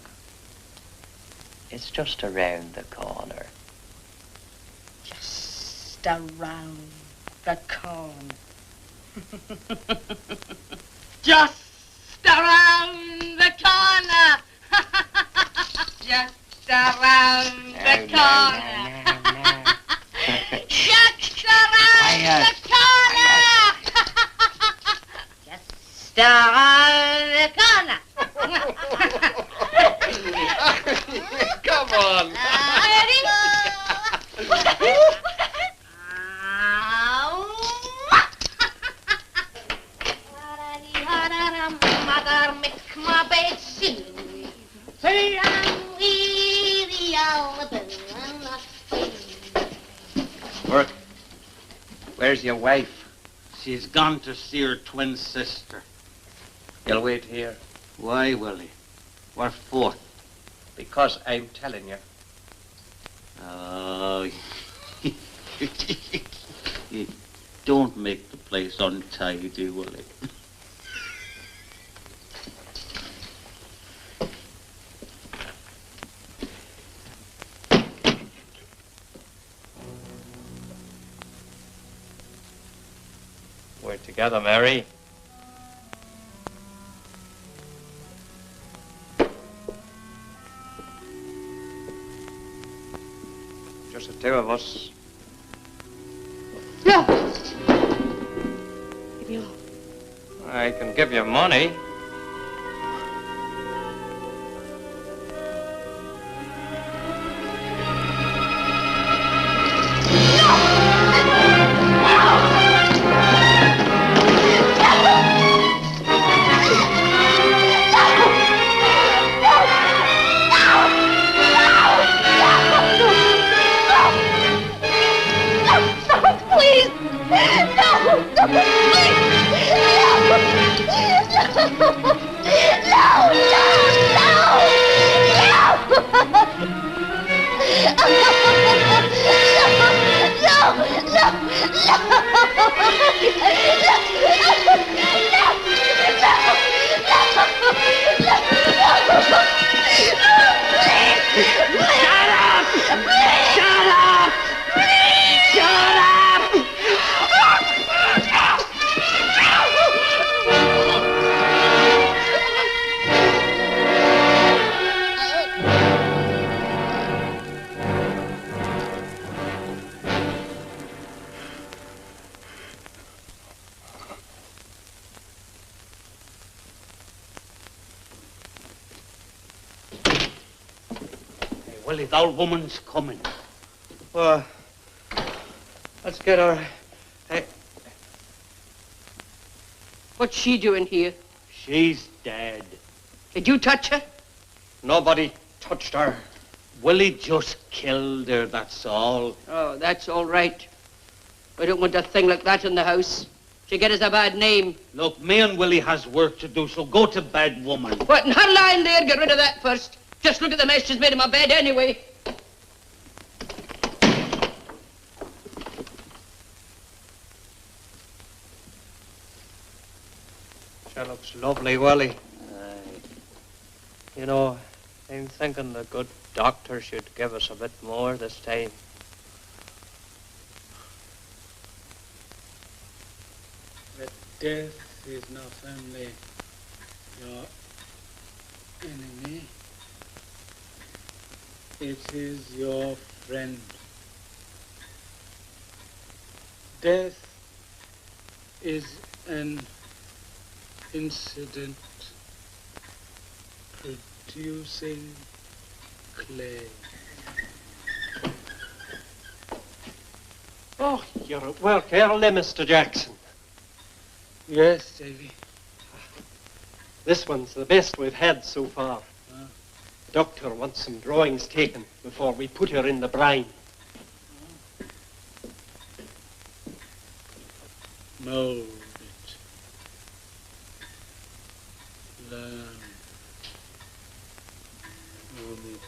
It's just around the corner. Just around the corner. Just around the corner. Just around the corner. Just around the corner. Just around the corner. Come on. Mother, make my bed sing. Burke, where's your wife? She's gone to see her twin sister. You'll wait here. Why, Willie? What for? Because I'm telling you. Oh, don't make the place untidy, Willie. We're together, Mary. Just the 2 of us. No. Leave me alone. I can give you money. Willie, the old woman's coming. Well, let's get her. Hey. What's she doing here? She's dead. Did you touch her? Nobody touched her. Willie just killed her, that's all. Oh, that's all right. I don't want a thing like that in the house. She'll get us a bad name. Look, me and Willie has work to do, so go to bed, woman. What, in her line there? Get rid of that first. Just look at the mess she's made in my bed anyway. She looks lovely, Willie. You know, I'm thinking the good doctor should give us a bit more this time. But death is not only your enemy, it is your friend. Death is an incident producing clay. Oh, you're at work early, Mr. Jackson. Yes, Davy. This one's the best we've had so far. The doctor wants some drawings taken before we put her in the brine. Mold it. Learn. Mold it.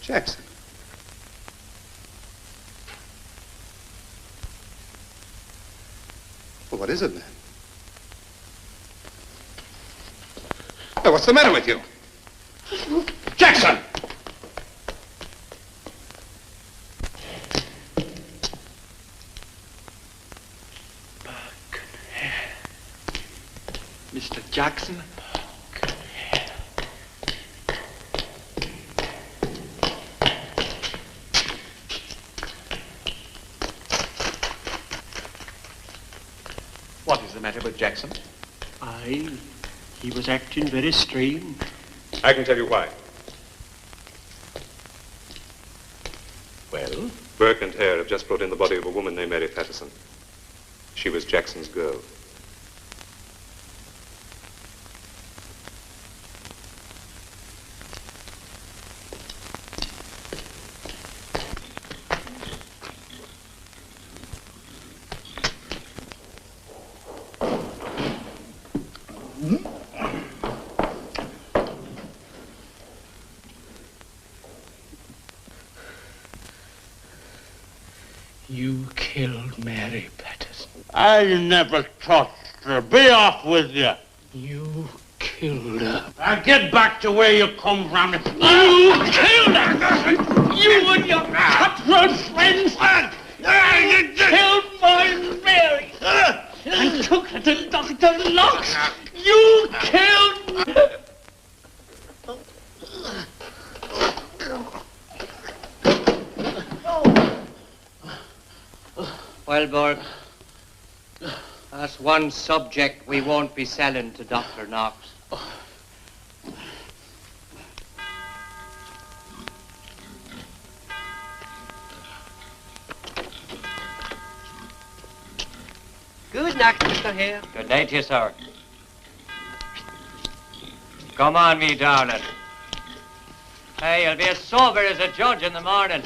Jackson. Well, what is it, man? Hey, what's the matter with you? Jackson! Mr. Jackson? What is the matter with Jackson? Aye, he was acting very strange. I can tell you why. Well? Burke and Hare have just brought in the body of a woman named Mary Patterson. She was Jackson's girl. You killed Mary Patterson. I never touched her. Be off with you. You killed her. Now get back to where you come from. You killed her! You and your cutthroat friends! You killed my Mary! And took her to Dr. Knox! You killed... Well, Burke, that's one subject we won't be selling to Dr. Knox. Good night, Mr. Hare. Good night to you, sir. Come on, me darling. Hey, you'll be as sober as a judge in the morning.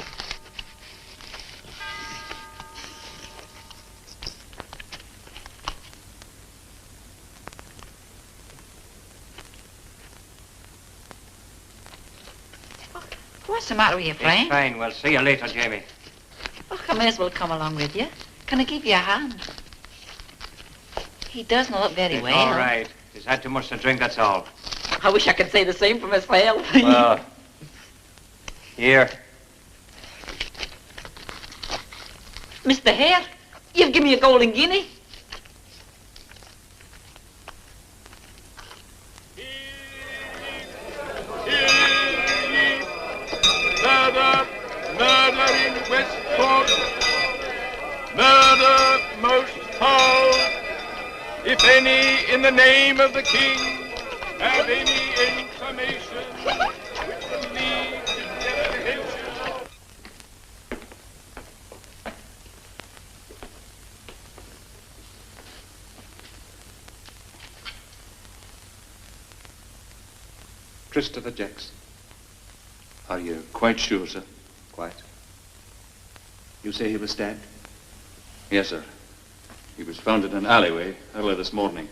What's the matter with you, Frank? It's fine. We'll see you later, Jamie. Oh, I may as well come along with you. Can I give you a hand? He doesn't look very well. All right. He's had too much to drink, that's all. I wish I could say the same for myself. Well, here. Mr. Hare, you've given me a golden guinea. Murder in Westport. Murder most foul. If any, in the name of the King, have any information which will lead to deprehension. Christopher Jackson. Are you quite sure, sir? Quite. You say he was stabbed? Yes, sir. He was found in an alleyway early this morning.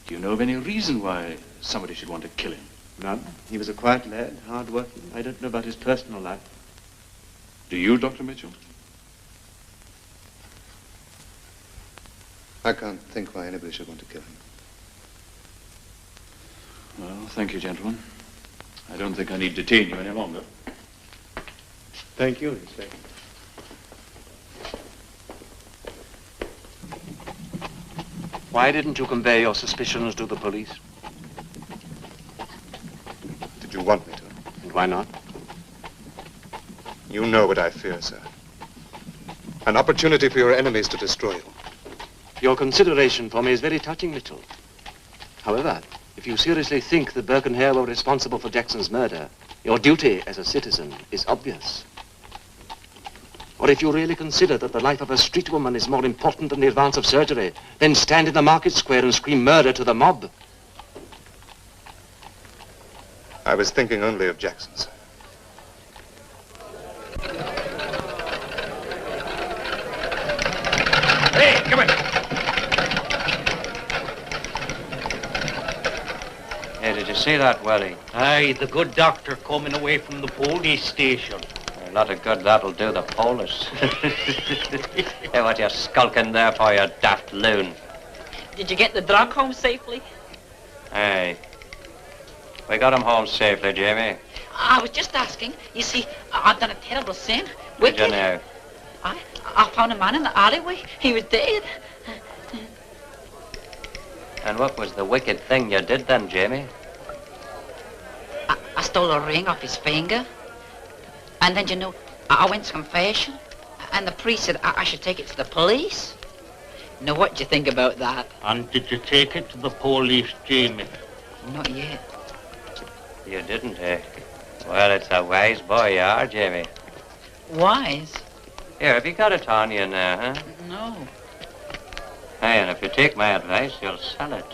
Do you know of any reason why somebody should want to kill him? None. He was a quiet lad, hard-working. I don't know about his personal life. Do you, Dr. Mitchell? I can't think why anybody should want to kill him. Well, thank you, gentlemen. I don't think I need detain you any longer. Thank you, Inspector. Why didn't you convey your suspicions to the police? Did you want me to? And why not? You know what I fear, sir. An opportunity for your enemies to destroy you. Your consideration for me is very touching, Mitchell. However, if you seriously think that Burke and Hare were responsible for Jackson's murder, your duty as a citizen is obvious. Or if you really consider that the life of a street woman is more important than the advance of surgery, then stand in the market square and scream murder to the mob. I was thinking only of Jackson, sir. Hey, come in. Hey, did you see that, Welly? Aye, the good doctor coming away from the police station. A lot of good that'll do the Polish. Hey, what you skulking there for, you daft loon? Did you get the drug home safely? Hey, we got him home safely, Jamie. I was just asking. You see, I've done a terrible sin. Did you know? I found a man in the alleyway. He was dead. And what was the wicked thing you did then, Jamie? I stole a ring off his finger. And then, you know, I went to confession. And the priest said I should take it to the police. Now, what do you think about that? And did you take it to the police, Jamie? Not yet. You didn't, eh? Well, it's a wise boy you are, Jamie. Wise? Here, have you got it on you now, huh? No. Hey, and if you take my advice, you'll sell it.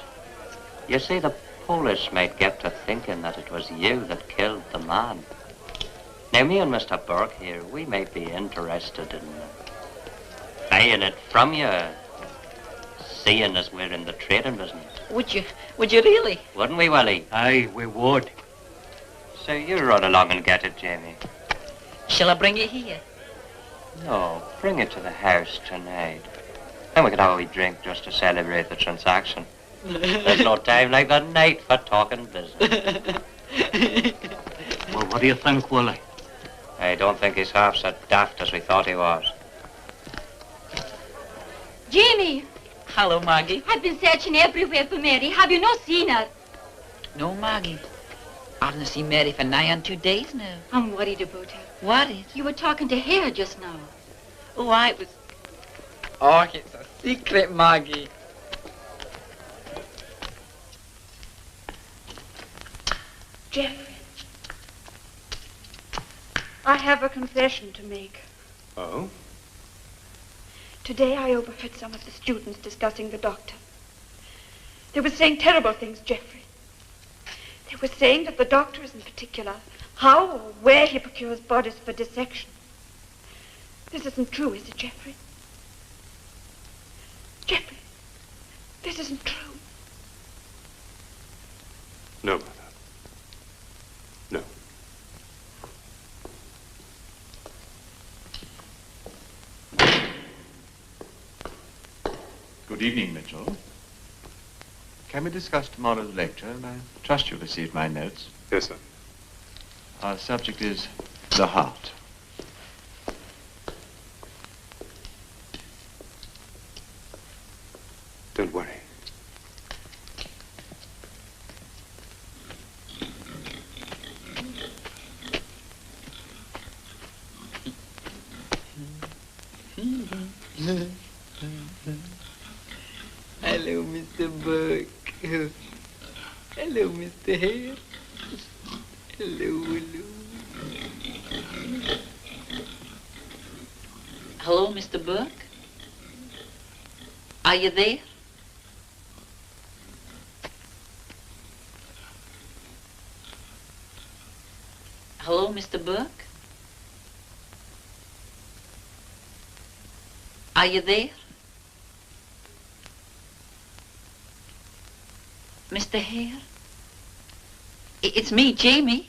You see, the police might get to thinking that it was you that killed the man. Now, me and Mr. Burke here, we might be interested in buying it from you, seeing as we're in the trading business. Would you really? Wouldn't we, Willie? Aye, we would. So you run along and get it, Jamie. Shall I bring it here? No, bring it to the house tonight. Then we can have a wee drink just to celebrate the transaction. There's no time like the night for talking business. Well, what do you think, Willie? I don't think he's half so daft as we thought he was. Jamie! Hello, Maggie. I've been searching everywhere for Mary. Have you not seen her? No, Maggie. I haven't seen Mary for nigh on 2 days now. I'm worried about her. Worried? You were talking to Hare just now. Oh, I was... Oh, it's a secret, Maggie. Jeffrey, I have a confession to make. Oh? Today I overheard some of the students discussing the doctor. They were saying terrible things, Jeffrey. They were saying that the doctor is in particular how or where he procures bodies for dissection. This isn't true, is it, Jeffrey? Jeffrey, this isn't true. No, Mother. No. Good evening, Mitchell. Can we discuss tomorrow's lecture? I trust you received my notes. Yes, sir. Our subject is the heart. Don't worry. Hello, Mr. Burke. Hello, Mr. Hare. Hello. Hello, Mr. Burke. Are you there? Hello, Mr. Burke. Are you there? Mr. Hare? It's me, Jamie.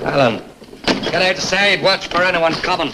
Alan, get outside, watch for anyone coming.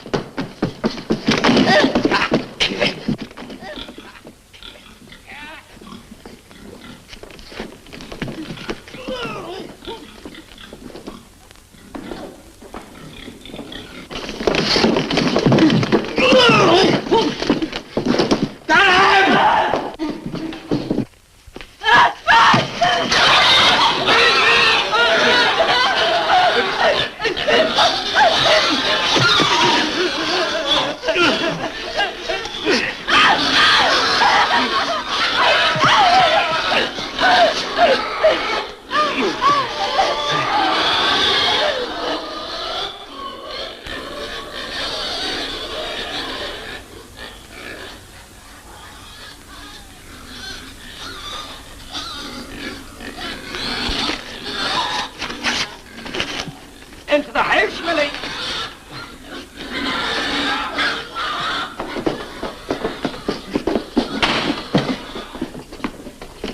Into the house, Millie.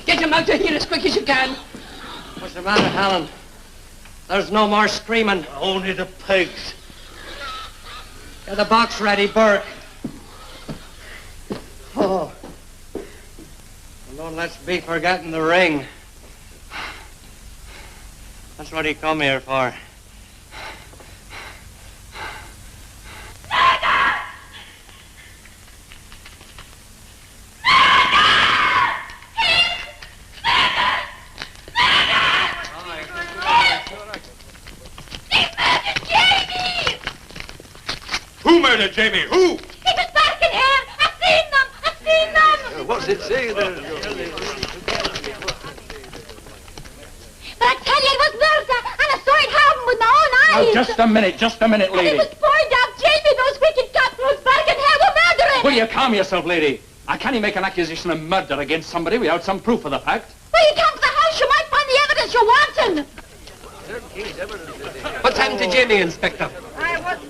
Get him out of here as quick as you can. What's the matter, Alan? There's no more screaming. Only the pigs. Get the box ready, Burke. Oh. And don't let's be forgetting the ring. That's what he come here for. Who murdered Jamie? Who? He was back in here. I've seen them. I've seen them. What's it say there? But I tell you, it was murder, and I saw it happen with my own eyes. Now, just a minute, And lady. it was pointed out, Jamie, those wicked cutthroats back in here were murdering. Will you calm yourself, lady? I can't make an accusation of murder against somebody without some proof of the fact. Well, you come to the house, you might find the evidence you're wanting. What's happened to Jamie, Inspector?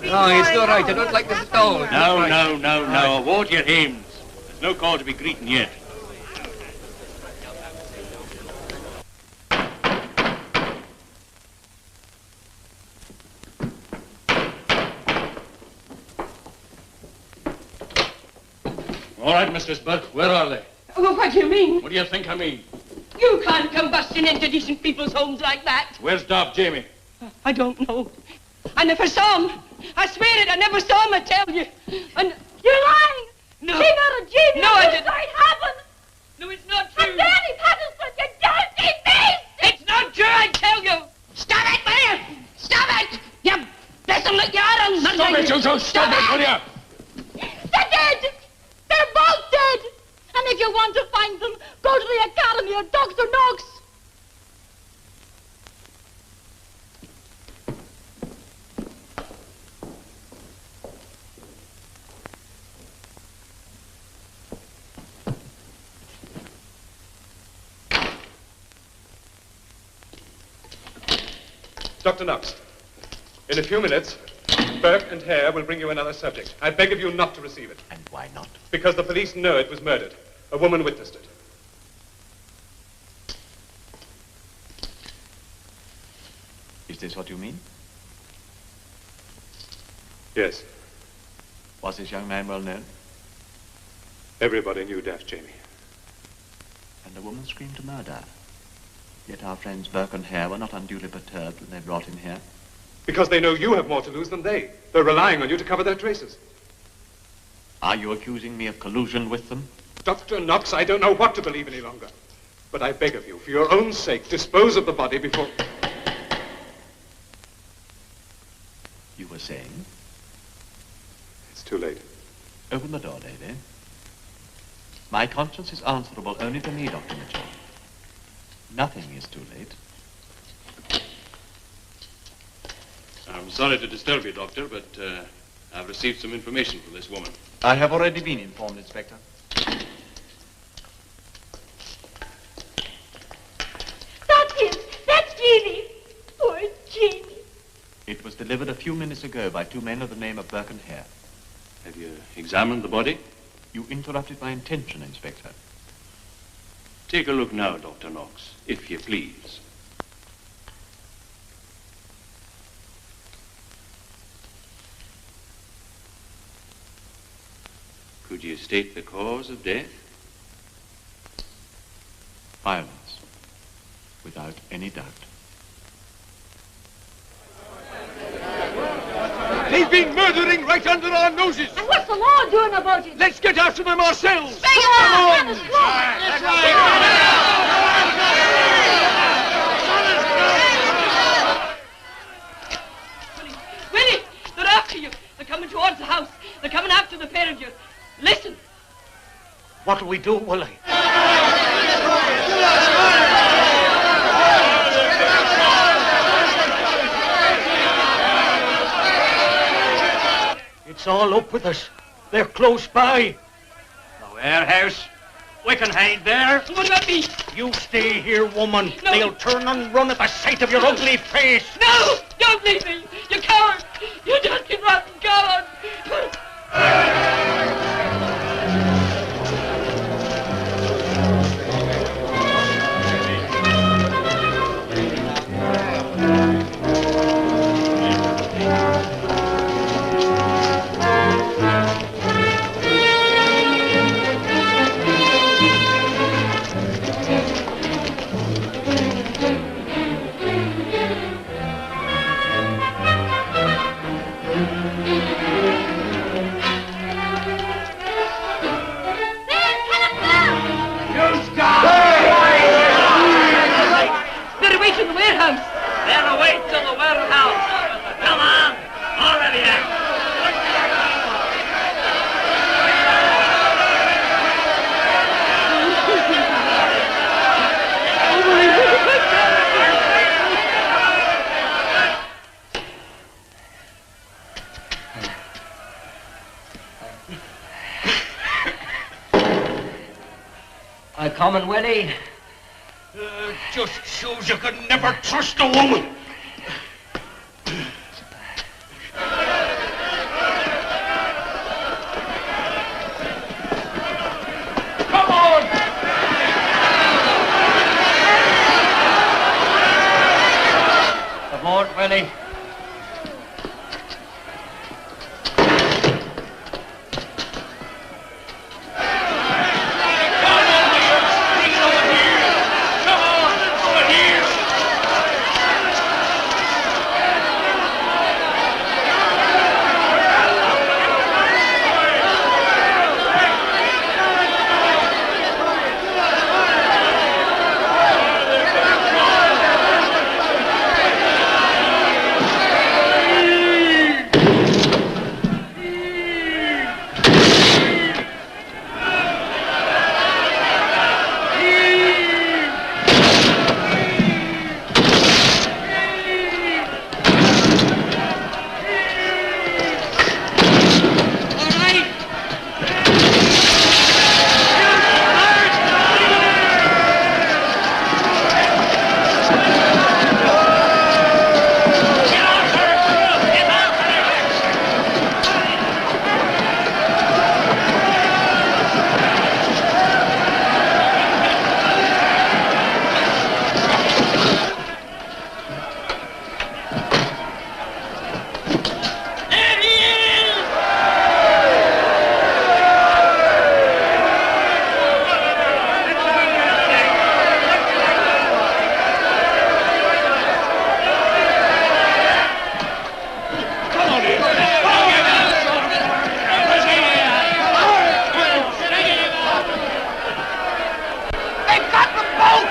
No, it's all right. I don't like this at all. No. Hold your hands. There's no call to be greeting yet. All right, Mistress Burke, where are they? Well, what do you mean? What do you think I mean? You can't come busting into decent people's homes like that. Where's Dob Jamie? I don't know. I never saw him. I swear it, I never saw him, I tell you. And you're lying. No. He murdered Jamie. No, I didn't. It happened. No, it's not true. And Danny Patterson, you dirty beast! It's not true, I tell you. Stop it, will you? Stop it! You desolate yarn! Stop it, you two! Stop it, will you? They're dead. They're both dead. And if you want to find them, go to the academy or Dr. Knox. Dr. Knox, in a few minutes, Burke and Hare will bring you another subject. I beg of you not to receive it. And why not? Because the police know it was murdered. A woman witnessed it. Is this what you mean? Yes. Was this young man well known? Everybody knew Daft Jamie. And the woman screamed murder. Yet our friends Burke and Hare were not unduly perturbed when they brought him here. Because they know you have more to lose than they. They're relying on you to cover their traces. Are you accusing me of collusion with them? Dr. Knox, I don't know what to believe any longer. But I beg of you, for your own sake, dispose of the body before... You were saying? It's too late. Open the door, Davy. My conscience is answerable only to me, Dr. Mitchell. Nothing is too late. I'm sorry to disturb you, Doctor, but I've received some information from this woman. I have already been informed, Inspector. That's him. That's Jeannie. Poor Jeannie. It was delivered a few minutes ago by two men of the name of Burke and Hare. Have you examined the body? You interrupted my intention, Inspector. Take a look now, Dr. Knox, if you please. Could you state the cause of death? Violence, without any doubt. They've been murdering right under our noses. And what's the law doing about it? Let's get after them ourselves. Bring Come on. That's right. Willie, they're after you. They're coming towards the house. They're coming after the pair of you. Listen. What'll we do, Willie? It's all up with us. They're close by. The warehouse. We can hide there. What about me? You stay here, woman. No. They'll turn and run at the sight of your ugly face. No! Don't leave me! You coward! You dirty, rotten coward! Better wait in the warehouse. Better wait till the warehouse. Come on. All of you. I coming, Willie? Just shows you could never trust a woman. Come on! Come on, Willie. They've got them both!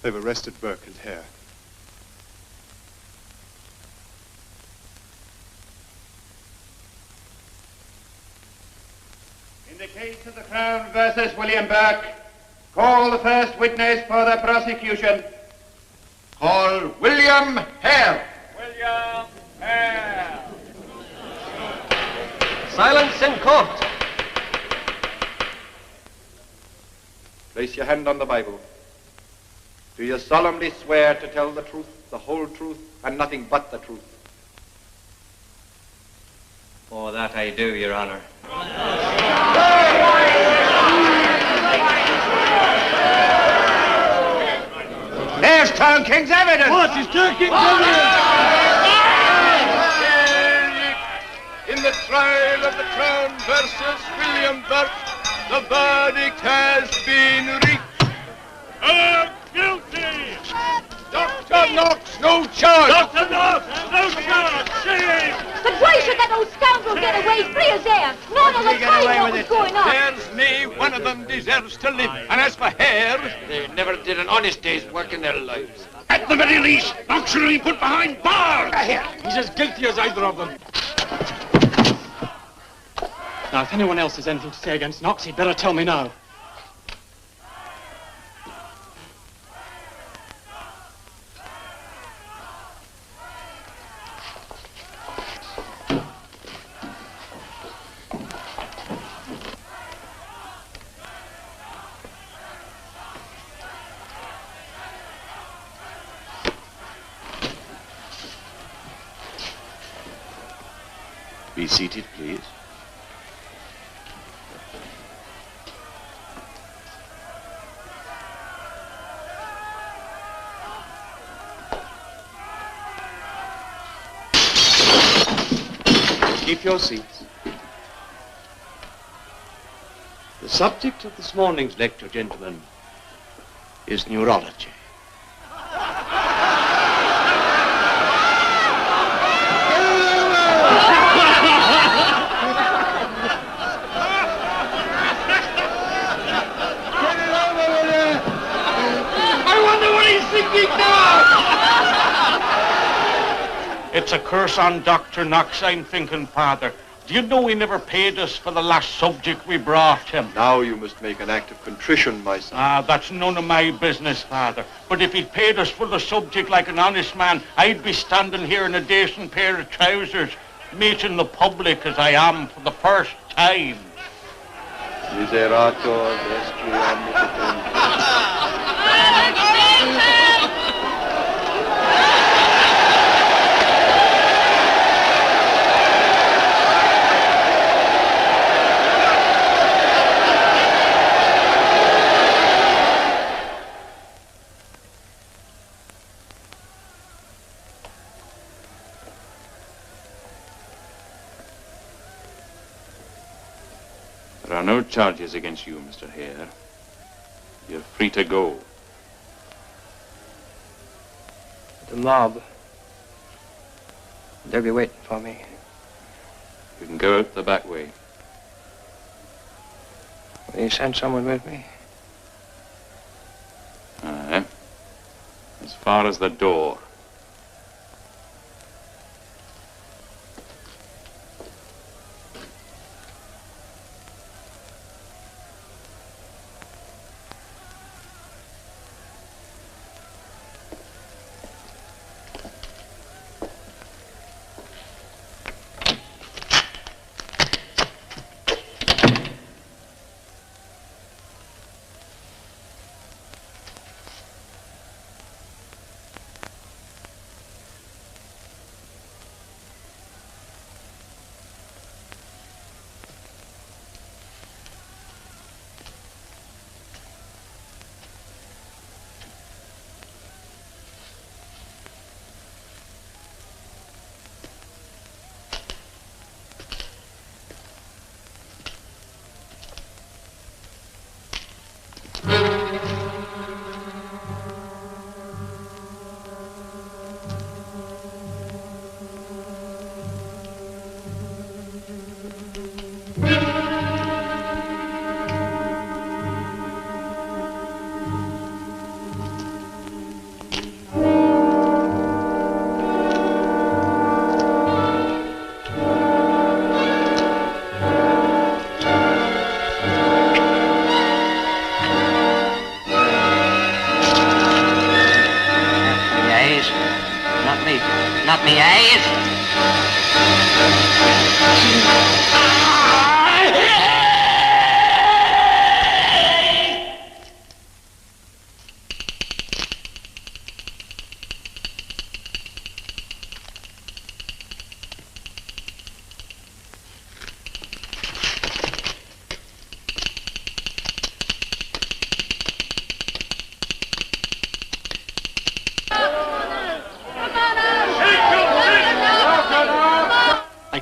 They've arrested Burke and Hare. In the case of the Crown versus William Burke, call the first witness for the prosecution. Call William Hare. William Hare. Silence in court. Place your hand on the Bible. Do you solemnly swear to tell the truth, the whole truth, and nothing but the truth? Oh, that I do, Your Honor. There's Town King's evidence! What is Town King's evidence? In the trial of the Crown versus William Burke, the verdict has been reached. Guilty! Dr. Knox, no charge! Dr. Knox, no charge! Shame! But why should that old scoundrel get away free as air? None of the time what was going on. There's me, one of them deserves to live. And as for Hare, they never did an honest day's work in their lives. At the very least, Knox should be put behind bars. He's as guilty as either of them. Now, if anyone else has anything to say against Knox, he'd better tell me now. Be seated, please. Keep your seats. The subject of this morning's lecture, gentlemen, is neurology. It's a curse on Dr. Knox, I'm thinking, Father. Do you know he never paid us for the last subject we brought him? Now you must make an act of contrition, my son. Ah, that's none of my business, Father. But if he'd paid us for the subject like an honest man, I'd be standing here in a decent pair of trousers, meeting the public as I am for the first time. Miserator vestri omnipotent. There are no charges against you, Mr. Hare. You're free to go. The mob. They'll be waiting for me. You can go out the back way. Will you send someone with me? Aye. As far as the door.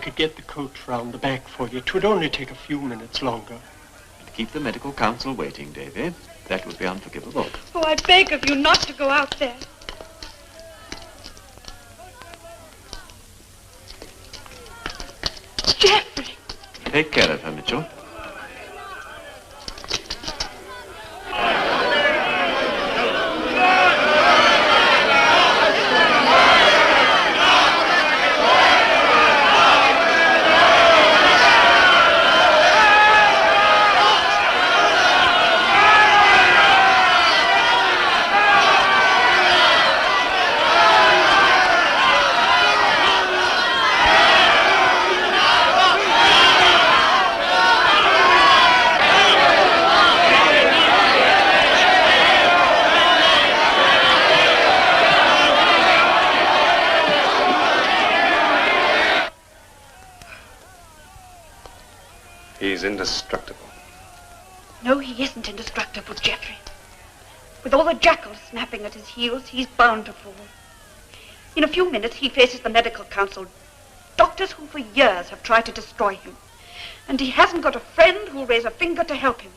could get the coach round the back for you. It would only take a few minutes longer. And keep the medical council waiting, Davy. That would be unforgivable. Oh, I beg of you not to go out there. Geoffrey! Take care of her, Mitchell. He's indestructible. No, he isn't indestructible, Geoffrey. With all the jackals snapping at his heels, he's bound to fall. In a few minutes, he faces the medical council. Doctors who for years have tried to destroy him. And he hasn't got a friend who'll raise a finger to help him.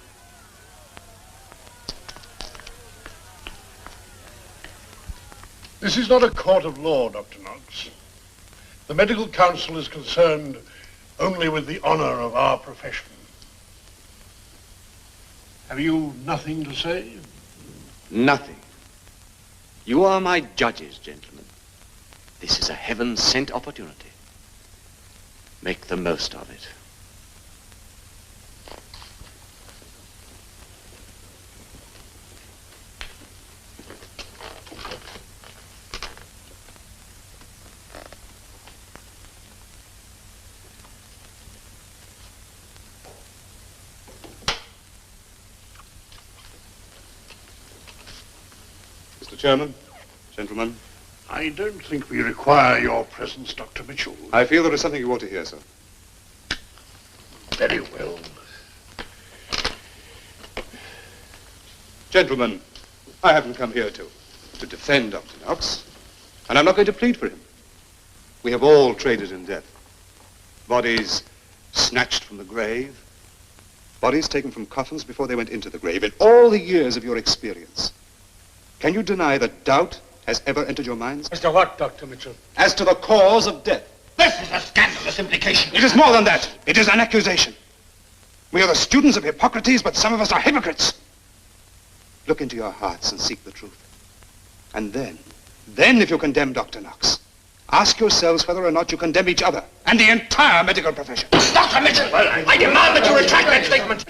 This is not a court of law, Dr. Knox. The medical council is concerned only with the honor of our profession. Have you nothing to say? Nothing. You are my judges, gentlemen. This is a heaven-sent opportunity. Make the most of it. Mr. Chairman, gentlemen. I don't think we require your presence, Dr. Mitchell. I feel there is something you ought to hear, sir. Very well. Gentlemen, I haven't come here to defend Dr. Knox, and I'm not going to plead for him. We have all traded in death. Bodies snatched from the grave, bodies taken from coffins before they went into the grave. In all the years of your experience, can you deny that doubt has ever entered your minds? As to what, Dr. Mitchell? As to the cause of death. This is a scandalous implication. It is more than that. It is an accusation. We are the students of Hippocrates, but some of us are hypocrites. Look into your hearts and seek the truth. And then if you condemn Dr. Knox, ask yourselves whether or not you condemn each other and the entire medical profession. Dr. Mitchell, I demand that you retract that statement.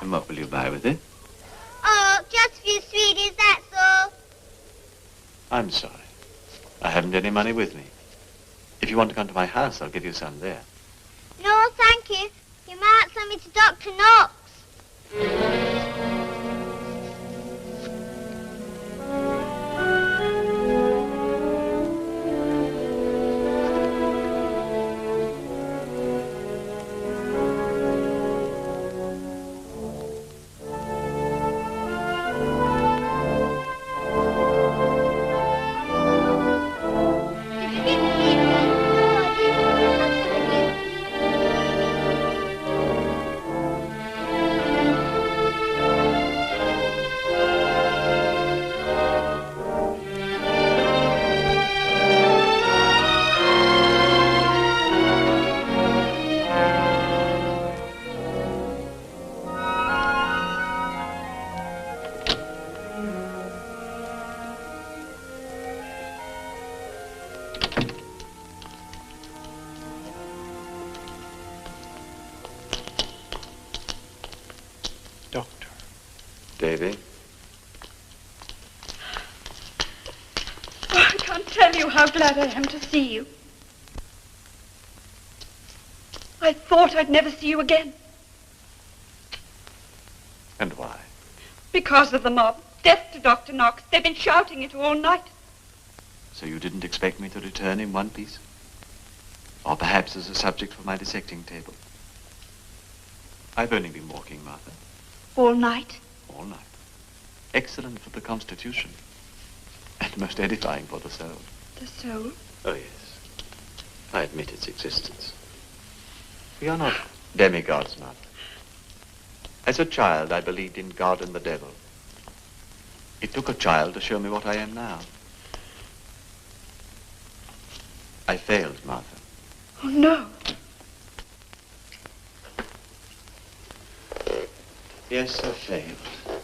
And what will you buy with it? Oh, just a few sweeties, that's all. I'm sorry. I haven't any money with me. If you want to come to my house, I'll give you some there. No, thank you. You might send me to Dr. Knox. Davy? Oh, I can't tell you how glad I am to see you. I thought I'd never see you again. And why? Because of the mob. Death to Dr. Knox. They've been shouting it all night. So you didn't expect me to return in one piece? perhaps as a subject for my dissecting table. I've only been walking, Martha. All night? All night. Excellent for the constitution. And most edifying for the soul. The soul? Oh, yes. I admit its existence. We are not demigods, Martha. As a child, I believed in God and the devil. It took a child to show me what I am now. I failed, Martha. Oh, no. Yes, I failed.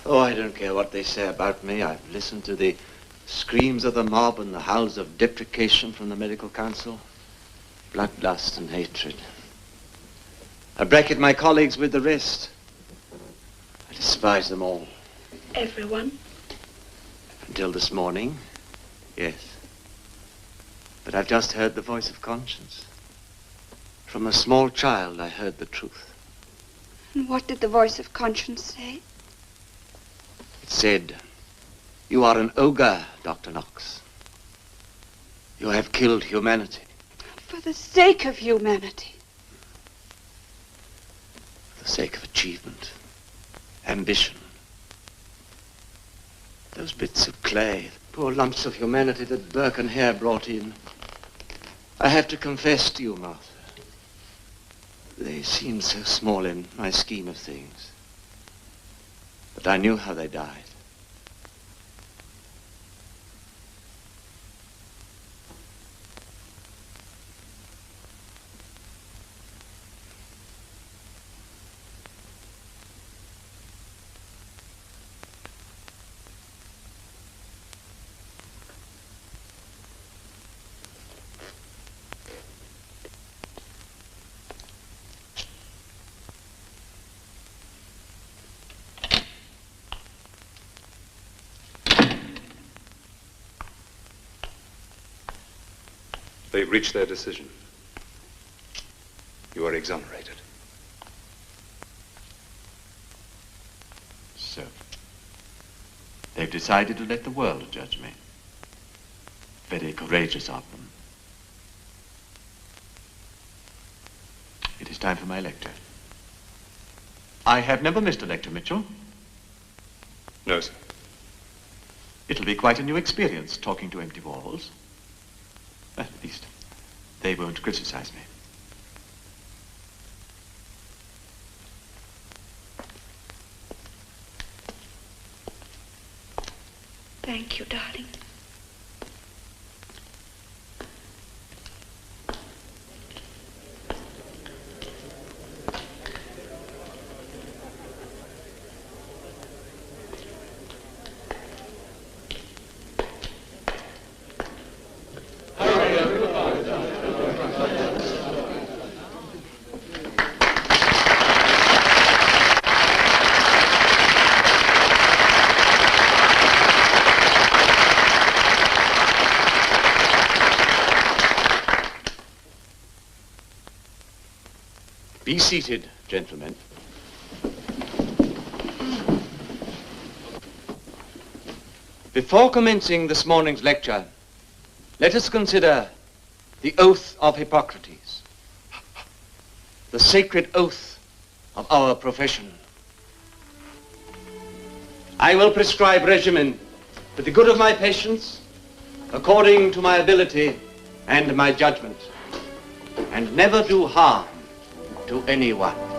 Oh, I don't care what they say about me. I've listened to the screams of the mob and the howls of deprecation from the medical council. Bloodlust and hatred. I bracket my colleagues with the rest. I despise them all. Everyone? Until this morning, yes. But I've just heard the voice of conscience. From a small child, I heard the truth. And what did the voice of conscience say? It said, "You are an ogre, Dr. Knox. You have killed humanity." For the sake of humanity. For the sake of achievement, ambition. Those bits of clay, poor lumps of humanity that Burke and Hare brought in. I have to confess to you, Martha, they seem so small in my scheme of things. But I knew how they died. They've reached their decision. You are exonerated. So, they've decided to let the world judge me. Very courageous of them. It is time for my lecture. I have never missed a lecture, Mitchell. No, sir. It'll be quite a new experience, talking to empty walls. At least, they won't criticize me. Thank you, darling. Be seated, gentlemen. Before commencing this morning's lecture, let us consider the oath of Hippocrates, the sacred oath of our profession. I will prescribe regimen for the good of my patients, according to my ability and my judgment, and never do harm to anyone.